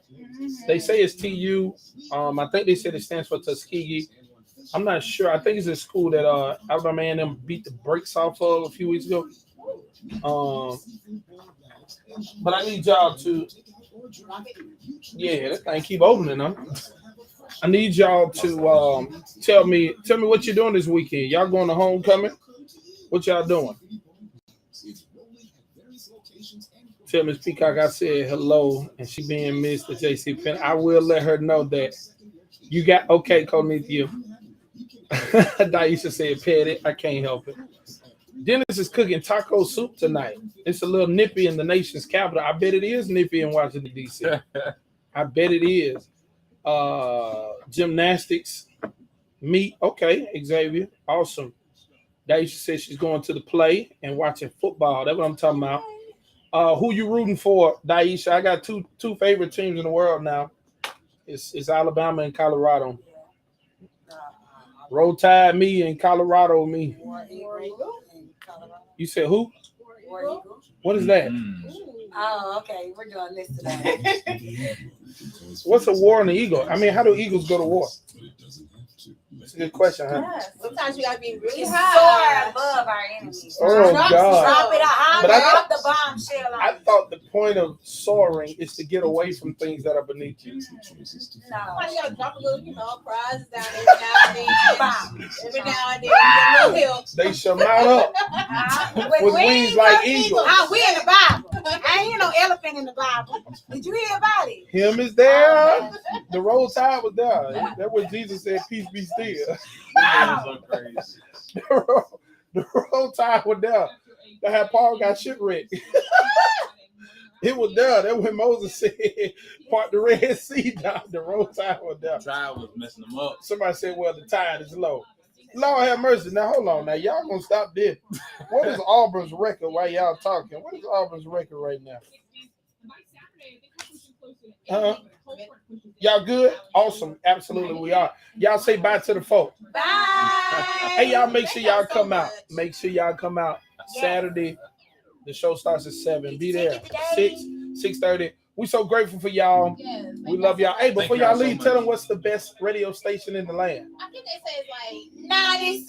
They say it's TU. I think they said it stands for Tuskegee. I'm not sure. I think it's a school that Alabama A&M beat the brakes off of a few weeks ago. But I need y'all to, that thing keep opening, huh? I need y'all to tell me what you're doing this weekend. Y'all going to homecoming? What y'all doing? Tell Miss Peacock I said hello, and she being missed at JC Penn. I will let her know that you got okay, Konithia. Daisha said, "Petty, I can't help it." Dennis is cooking taco soup tonight. It's a little nippy in the nation's capital. I bet it is nippy in Washington, D.C. I bet it is. Gymnastics, meet. Okay, Xavier. Awesome. Daisha says she's going to the play and watching football. That's what I'm talking about. Who you rooting for, Daisha? I got two favorite teams in the world now. It's Alabama and Colorado. Roll Tide me and Colorado me. You said who? What is that? Oh, okay. We're doing this today. What's a war and an eagle? I mean, how do eagles go to war? That's a good question, huh? Yeah. Sometimes you gotta be really Soar high. above our enemies. Oh, Drop it high. But I Drop the bombshell on I thought the point of soaring is to get away from things that are beneath you. No. Sometimes you gotta drop a little, prizes down every now and then. Every now and then, get a little help. They shall mount up with wings like eagles. We in the Bible. I ain't hear no elephant in the Bible. Did you hear about it? Him is there. The Roll Tide was there. That's what Jesus said, peace be still. So crazy. The Roll Tide was there. That had Paul got shipwrecked. It was there. That's when Moses said, part the Red Sea down. The Roll Tide was there. Trial was messing them up. Somebody said, well, the tide is low. Lord have mercy. Now, hold on. Now, y'all gonna stop this. What is Auburn's record while y'all talking? What is Auburn's record right now? Y'all good? Awesome. Absolutely, we are. Y'all say bye to the folk. Bye. Hey, y'all make sure y'all come out. Make sure y'all come out. Saturday, the show starts at 7. Be there. 6:30. We so grateful for y'all. Yes, We love y'all. Hey, before y'all leave, so tell much. them what's the best radio station in the land. I think they say it's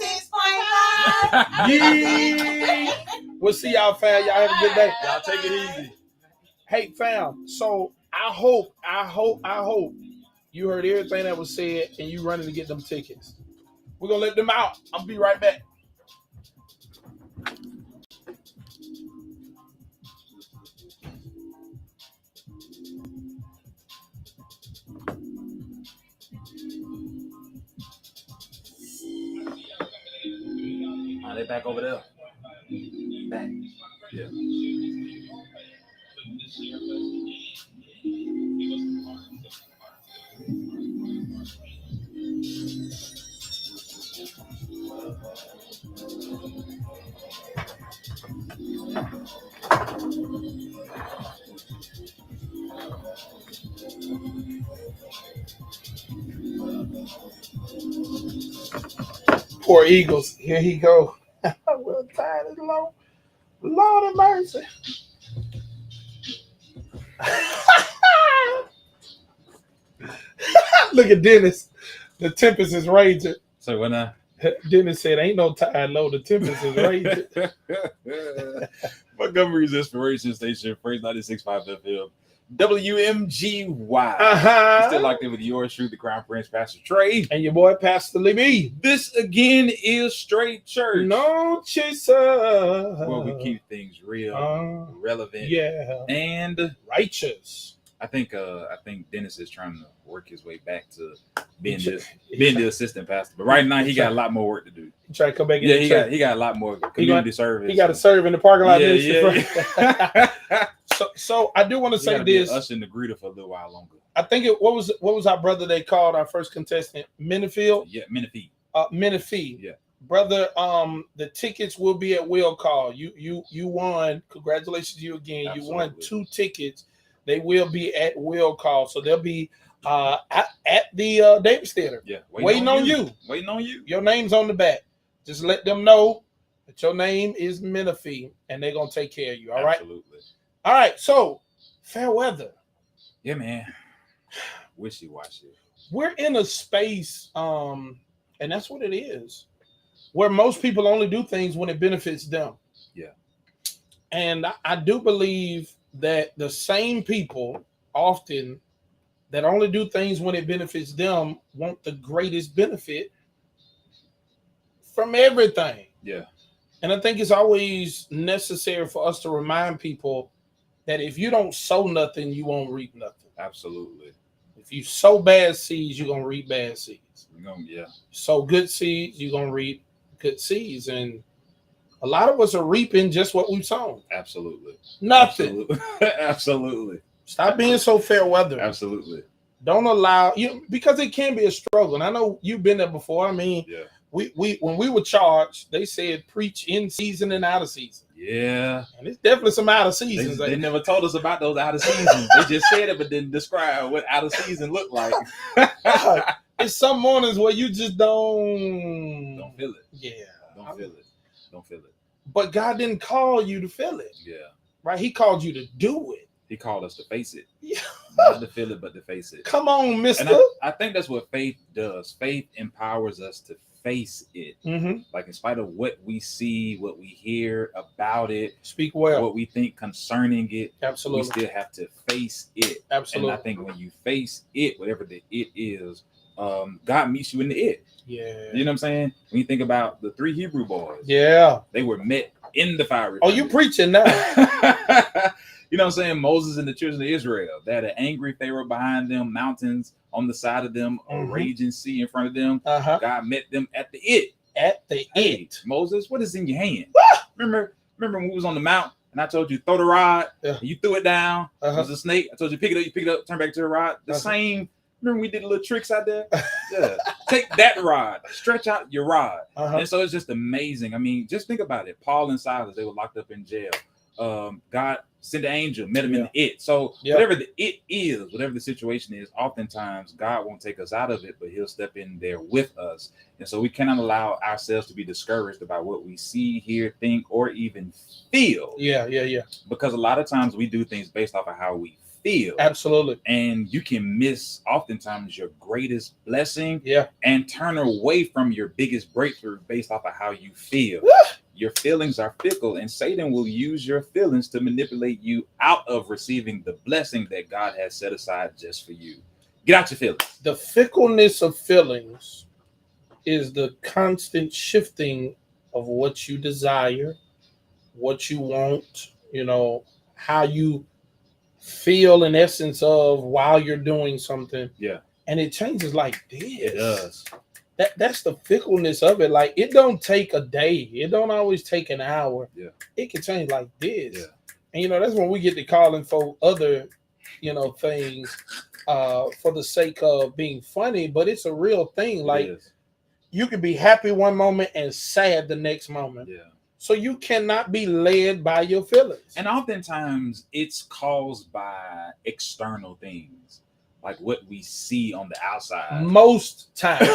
like 96.5. Yeah. We'll see y'all, fam. Y'all have a good day. Y'all take it easy. Hey, fam. So I hope you heard everything that was said and you running to get them tickets. We're gonna let them out. I'll be right back. They back over there. Back. Yeah. Poor Eagles. Here he go. Well, time is low. Lord of mercy. Look at Dennis. The tempest is raging. So when I Dennis said, ain't no tide low. The tempest is raging. Montgomery's Inspiration Station, Phrase 96.5 FM. WMGY. Still locked in with yours truly, the Crown Prince, Pastor Trey. And your boy, Pastor Libby. This again is Straight Church. No chaser. Where we keep things real, relevant, and righteous. I think Dennis is trying to work his way back to being the assistant pastor. But right now he got a lot more work to do. He trying to come back in. Yeah, he got a lot more community service. He got to serve in the parking lot. Yeah. So I do want to say this. Us in the greeter for a little while longer. I think what was our brother they called our first contestant? Menifee. Yeah, Menifee. Menifee. Yeah. Brother, the tickets will be at will call. You won. Congratulations to you again. Absolutely. You won 2 tickets. They will be at will call. So they'll be at the Davis Theater. Yeah. Waiting on you. Waiting on you. Your name's on the back. Just let them know that your name is Menifee and they're gonna take care of you. All right. Absolutely. All right, so fair weather. Yeah, man. Wishy-washy. We're in a space, and that's what it is, where most people only do things when it benefits them. Yeah. And I do believe that the same people often that only do things when it benefits them want the greatest benefit from everything. Yeah. And I think it's always necessary for us to remind people that if you don't sow nothing, you won't reap nothing. Absolutely. If you sow bad seeds, you're going to reap bad seeds. Yeah. Sow good seeds, you're going to reap good seeds. And a lot of us are reaping just what we've sown. Absolutely. Nothing. Absolutely. Absolutely. Stop being so fair weather. Absolutely. Don't allow you, because it can be a struggle. And I know you've been there before. I mean, yeah. We when we were charged, they said preach in season and out of season. Yeah. And it's definitely some out of seasons. They never told us about those out of seasons. They just said it, but didn't describe what out of season looked like. It's some mornings where you just don't feel it. Yeah. Don't feel it. But God didn't call you to feel it. Yeah. Right? He called you to do it. He called us to face it. Yeah. Not to feel it, but to face it. Come on, mister. And I think that's what faith does. Faith empowers us to face it. Mm-hmm. Like in spite of what we see, what we hear about it, speak well, what we think concerning it, absolutely, we still have to face it. Absolutely. And I think when you face it, whatever the it is, God meets you in the it. Yeah. You know what I'm saying? When you think about the 3 Hebrew boys, yeah, they were met in the fiery. Oh, you preaching now? You know what I'm saying? Moses and the children of Israel, they had an angry Pharaoh behind them, mountains on the side of them, a raging sea in front of them. God met them at the it. At the it. Moses, what is in your hand? Remember when we was on the mount and I told you throw the rod, and you threw it down. It was a snake. I told you pick it up, turn back to the rod. The same. Remember we did little tricks out there? Yeah. Take that rod, stretch out your rod. And so it's just amazing. I mean, just think about it. Paul and Silas, they were locked up in jail. God sent an angel, met him in the it. So whatever the it is, whatever the situation is, oftentimes God won't take us out of it, but he'll step in there with us. And so we cannot allow ourselves to be discouraged about what we see, hear, think, or even feel. Yeah. Because a lot of times we do things based off of how we feel. Absolutely. And you can miss oftentimes your greatest blessing and turn away from your biggest breakthrough based off of how you feel. Your feelings are fickle, and Satan will use your feelings to manipulate you out of receiving the blessing that God has set aside just for you. Get out your feelings. The fickleness of feelings is the constant shifting of what you desire, what you want, how you feel in essence of while you're doing something. Yeah. And it changes like this. It does. That's the fickleness of it. Like it don't take a day. It don't always take an hour. Yeah. It can change like this. Yeah. And that's when we get to calling for other, things for the sake of being funny, but it's a real thing. Like you can be happy one moment and sad the next moment. Yeah. So you cannot be led by your feelings. And oftentimes it's caused by external things, like what we see on the outside. Most times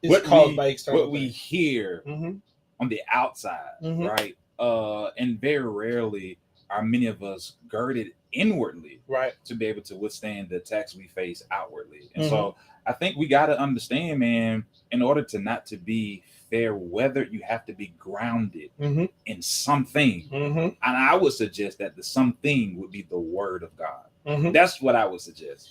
it's caused by external what we hear on the outside, right? And very rarely are many of us girded inwardly, right, to be able to withstand the attacks we face outwardly. And so I think we got to understand, man, in order to not to be fair weather, you have to be grounded in something. And I would suggest that the something would be the word of God. That's what I would suggest.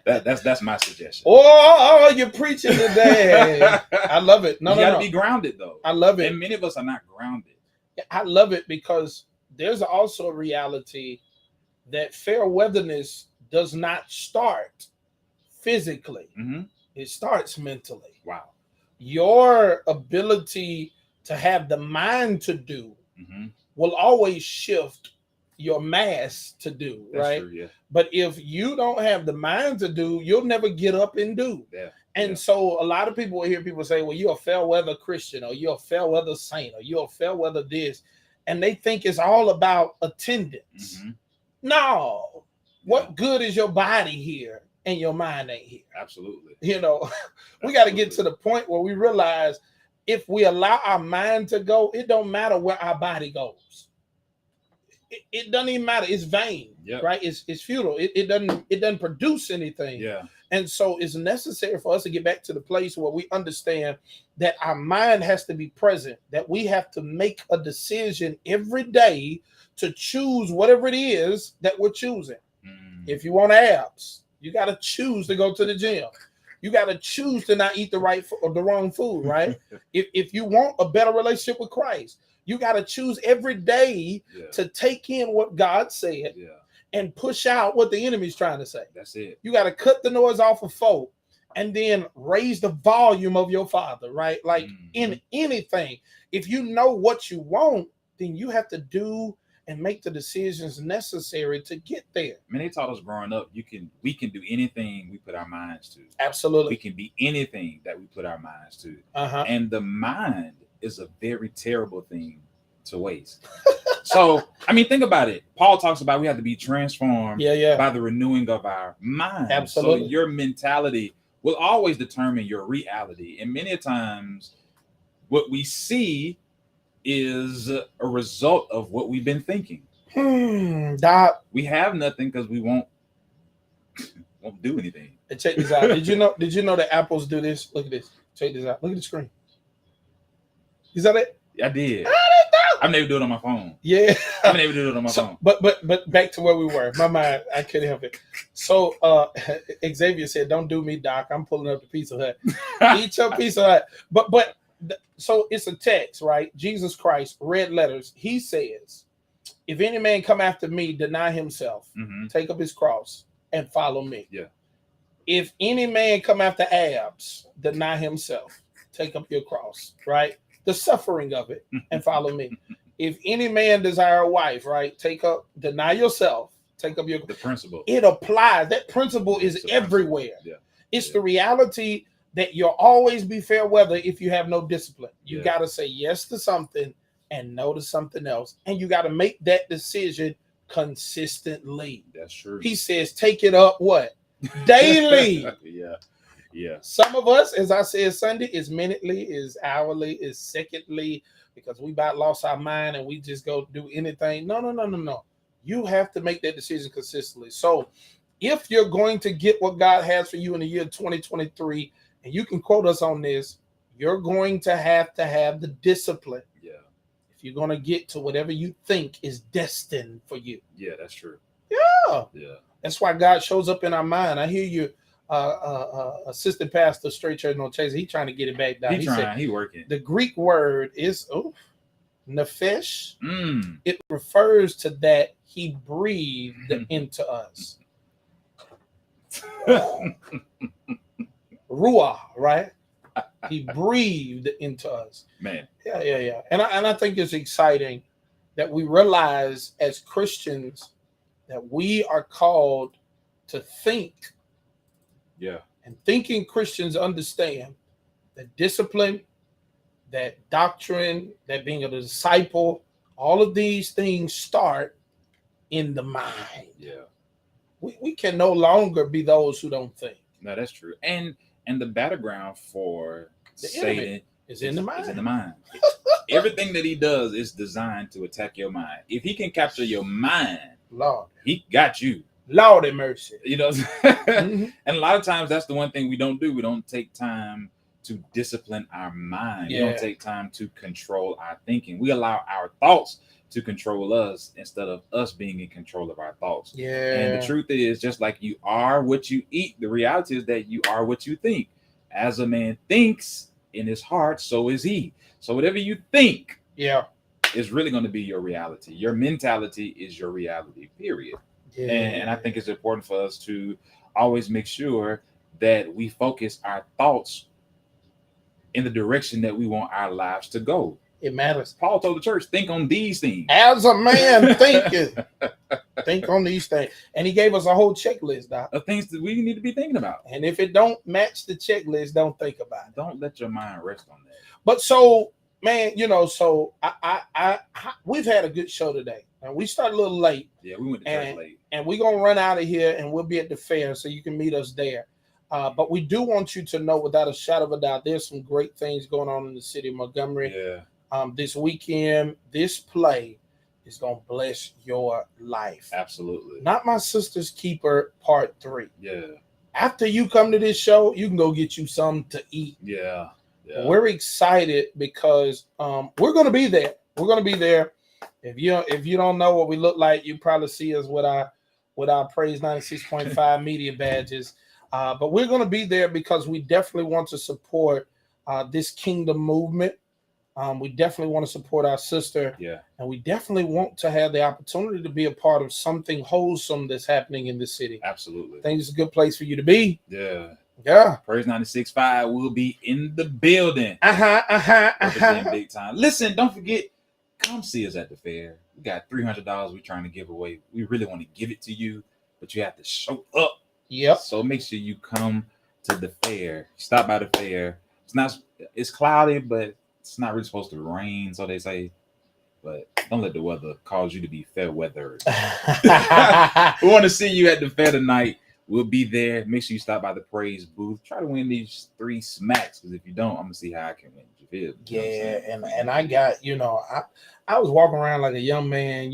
That's my suggestion. Oh, you're preaching today. I love it. You gotta be grounded though. I love it. And many of us are not grounded. I love it because there's also a reality that fair weatherness does not start physically. It starts mentally. Wow. Your ability to have the mind to do will always shift your mass to do. That's right. True, yeah. But if you don't have the mind to do, you'll never get up and do. Yeah. And so a lot of people will hear people say, well, you're a fair weather Christian, or you're a fair weather saint, or you're a fair weather this. And they think it's all about attendance. No. What good is your body here and your mind ain't here? Absolutely. We got to get to the point where we realize if we allow our mind to go, it don't matter where our body goes. it doesn't even matter. It's vain, right? It's futile. It doesn't produce anything. Yeah. And so it's necessary for us to get back to the place where we understand that our mind has to be present, that we have to make a decision every day to choose whatever it is that we're choosing. If you want abs, you got to choose to go to the gym. You got to choose to not eat the right or the wrong food, right? if you want a better relationship with Christ, you got to choose every day to take in what God said and push out what the enemy's trying to say. That's it. You got to cut the noise off of folk and then raise the volume of your Father, right? Like in anything, if you know what you want, then you have to do and make the decisions necessary to get there. I mean, they taught us growing up, we can do anything we put our minds to. Absolutely. We can be anything that we put our minds to. Uh-huh. And the mind is a very terrible thing to waste. So, I mean, think about it. Paul talks about we have to be transformed by the renewing of our mind. Absolutely. So your mentality will always determine your reality. And many times what we see is a result of what we've been thinking. We have nothing because we won't do anything. And check this out. Did you know that apples do this? Look at this. Check this out. Look at the screen. Is that it? I did. I've never do it on my phone. Yeah. I've never do it on my phone. But back to where we were. My mind, I couldn't help it. So Xavier said, "Don't do me, Doc. I'm pulling up the Pizza Hut. Eat your Pizza Hut." But so it's a text, right? Jesus Christ, red letters. He says, "If any man come after me, deny himself, take up his cross, and follow me." Yeah. If any man come after abs, deny himself, take up your cross, right? The suffering of it, and follow me. If any man desire a wife, right? Deny yourself, take up your the principle. It applies. That principle is everywhere. Yeah. It's the reality that you'll always be fair weather if you have no discipline. You got to say yes to something and no to something else. And you got to make that decision consistently. That's true. He says, take it up what? Daily. Yeah. Some of us, as I said Sunday, is minutely, is hourly, is secondly, because we about lost our mind and we just go do anything. No. You have to make that decision consistently. So if you're going to get what God has for you in the year 2023, and you can quote us on this, you're going to have the discipline. Yeah. If you're going to get to whatever you think is destined for you. Yeah, that's true. Yeah. That's why God shows up in our mind. I hear you. Assistant pastor, Straight Church No Chaser. He trying to get it back down. He working. The Greek word is nephesh. It refers to that he breathed into us. Ruah, right? He breathed into us. Man. Yeah. And I think it's exciting that we realize as Christians that we are called to think. Yeah. And thinking Christians understand that discipline, that doctrine, that being a disciple, all of these things start in the mind. Yeah. We can no longer be those who don't think. No, that's true. And the battleground for The Satan is in the mind. Is in the mind. Everything that he does is designed to attack your mind. If he can capture your mind, Lord, he got you. Lord have mercy. You know, and a lot of times that's the one thing we don't do. We don't take time to discipline our mind. We don't take time to control our thinking. We allow our thoughts to control us instead of us being in control of our thoughts. Yeah. And the truth is, just like you are what you eat, the reality is that you are what you think. As a man thinks in his heart, so is he. So whatever you think is really going to be your reality. Your mentality is your reality, period. Yeah. And I think it's important for us to always make sure that we focus our thoughts in the direction that we want our lives to go. It matters. Paul told the church, think on these things. As a man thinketh, think on these things. And he gave us a whole checklist, Doc, of things that we need to be thinking about. And if it don't match the checklist, don't think about it. Don't let your mind rest on that. But so, man, so I we've had a good show today. And we started a little late. Yeah, we went to church late. And we're going to run out of here and we'll be at the fair so you can meet us there. But we do want you to know without a shadow of a doubt, there's some great things going on in the city of Montgomery. Yeah. This weekend, this play is going to bless your life. Absolutely. Not My Sister's Keeper Part 3. Yeah. After you come to this show, you can go get you something to eat. Yeah. We're excited because we're going to be there. We're going to be there. If you don't know what we look like, you probably see us with our Praise 96.5 media badges. But we're going to be there because we definitely want to support this kingdom movement. We definitely want to support our sister. Yeah. And we definitely want to have the opportunity to be a part of something wholesome that's happening in the city. Absolutely. I think it's a good place for you to be. Yeah. Yeah. Praise 96.5 will be in the building. Representing big time. Listen, don't forget, come see us at the fair. We got $300 we're trying to give away. We really want to give it to you, but you have to show up. Yep. So make sure you come to the fair. Stop by the fair. It's cloudy, but it's not really supposed to rain, so they say. But don't let the weather cause you to be fair weathered. We want to see you at the fair tonight. We'll be there. Make sure you stop by the Praise booth. Try to win these 3 smacks, because if you don't, I'm gonna see how I can win. You feel? Yeah, and I got, I was walking around like a young man,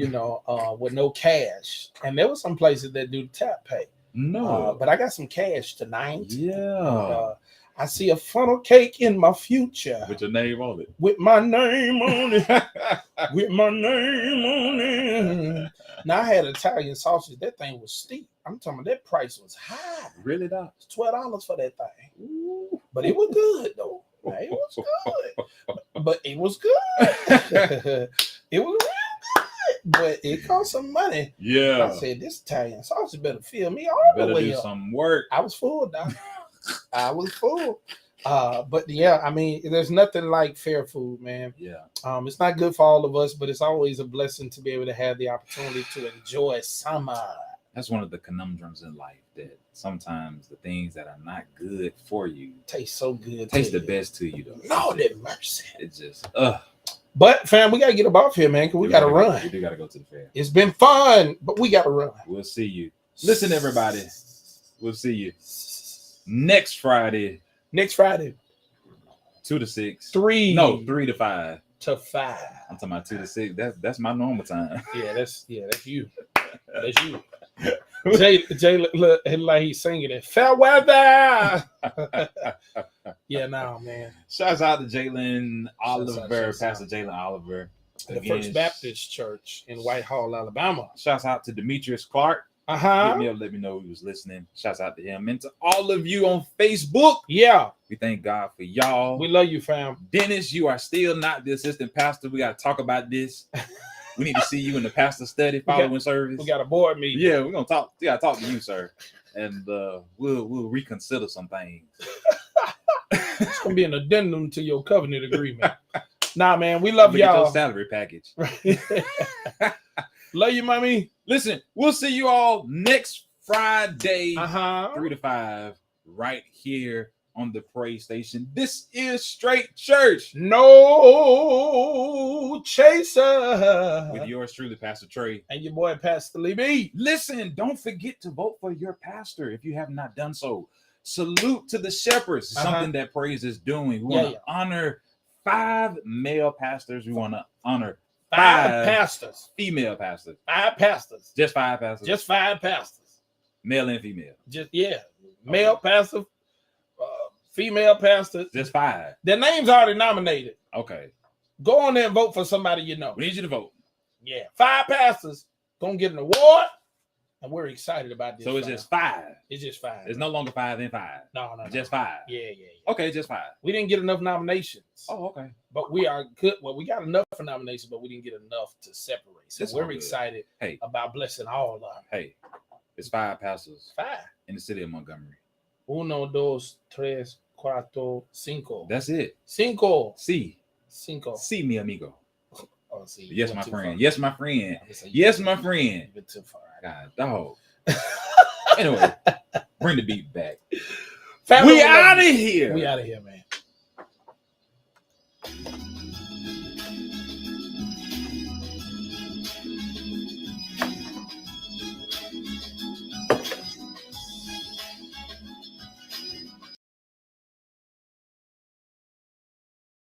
with no cash, and there were some places that do tap pay. No, but I got some cash tonight. Yeah. I see a funnel cake in my future with your name on it. With my name on it. With my name on it. Now I had Italian sausage. That thing was steep. I'm talking about that price was high. Really, though? It's $12 for that thing. Ooh. But it was good though. It was good. But it was good. It was real good. But it cost some money. Yeah. I said, this Italian sausage better fill me all the way do up. some work. I was full, Doc. I was full. But yeah, I mean, there's nothing like fair food, man. Yeah. It's not good for all of us, but it's always a blessing to be able to have the opportunity to enjoy summer. That's one of the conundrums in life, that sometimes the things that are not good for you taste so good. Taste the best to you, though. Lord have mercy. It's just But fam, we gotta get up off here, man, because we gotta run. We do gotta go to the fair. It's been fun, but we gotta run. We'll see you. Listen, everybody. We'll see you next Friday. Next Friday. 2 to 6. 3 to 5. To 5. I'm talking about 2 to 6. That's my normal time. Yeah, that's you. That's you. Jay look like he's singing it. Fair weather. Yeah, no, man. Shouts out to Jalen Oliver, Pastor Jalen Oliver. The First Baptist Church in Whitehall, Alabama. Shouts out to Demetrius Clark. Hit me up, let me know he was listening. Shouts out to him. And to all of you on Facebook. Yeah. We thank God for y'all. We love you, fam. Dennis, you are still not the assistant pastor. We got to talk about this. We need to see you in the pastor study following service. We got a board meeting. Yeah, we're gonna talk. We gotta talk to you, sir. And we'll reconsider some things. It's gonna be an addendum to your covenant agreement. Nah, man, we love y'all. Your salary package. Love you, mommy. Listen, we'll see you all next Friday, 3 to 5, right here on the Praise Station. This is Straight Church. No chaser. With yours truly, Pastor Trey. And your boy, Pastor Lee B. Listen, don't forget to vote for your pastor if you have not done so. Salute to the shepherds. Something that Praise is doing. We want to honor 5 male pastors. We want to honor 5 pastors. Female pastors. 5 pastors. Just 5 pastors. Just 5 pastors. Male and female. Male pastor, female pastor. Just 5. Their names already nominated. Okay. Go on there and vote for somebody you know. We need you to vote. Yeah. 5 pastors gonna get an award, and we're excited about this. So it's just 5. It's just 5. It's no longer 5 and 5. No. Just 5. Yeah. Okay, just 5. We didn't get enough nominations. Oh, okay. But we are good. Well, we got enough for nominations, but we didn't get enough to separate. So we're excited about blessing all of them. Hey, it's 5 pastors. 5 in the city of Montgomery. 1, 2, 3, 4, 5. That's it. 5. Sí, mi amigo. Oh, see, yes, my friend. Yes, my friend. Yes, my friend. Too far. God, dog. Anyway, bring the beat back. Family, we out of here. We out of here, man.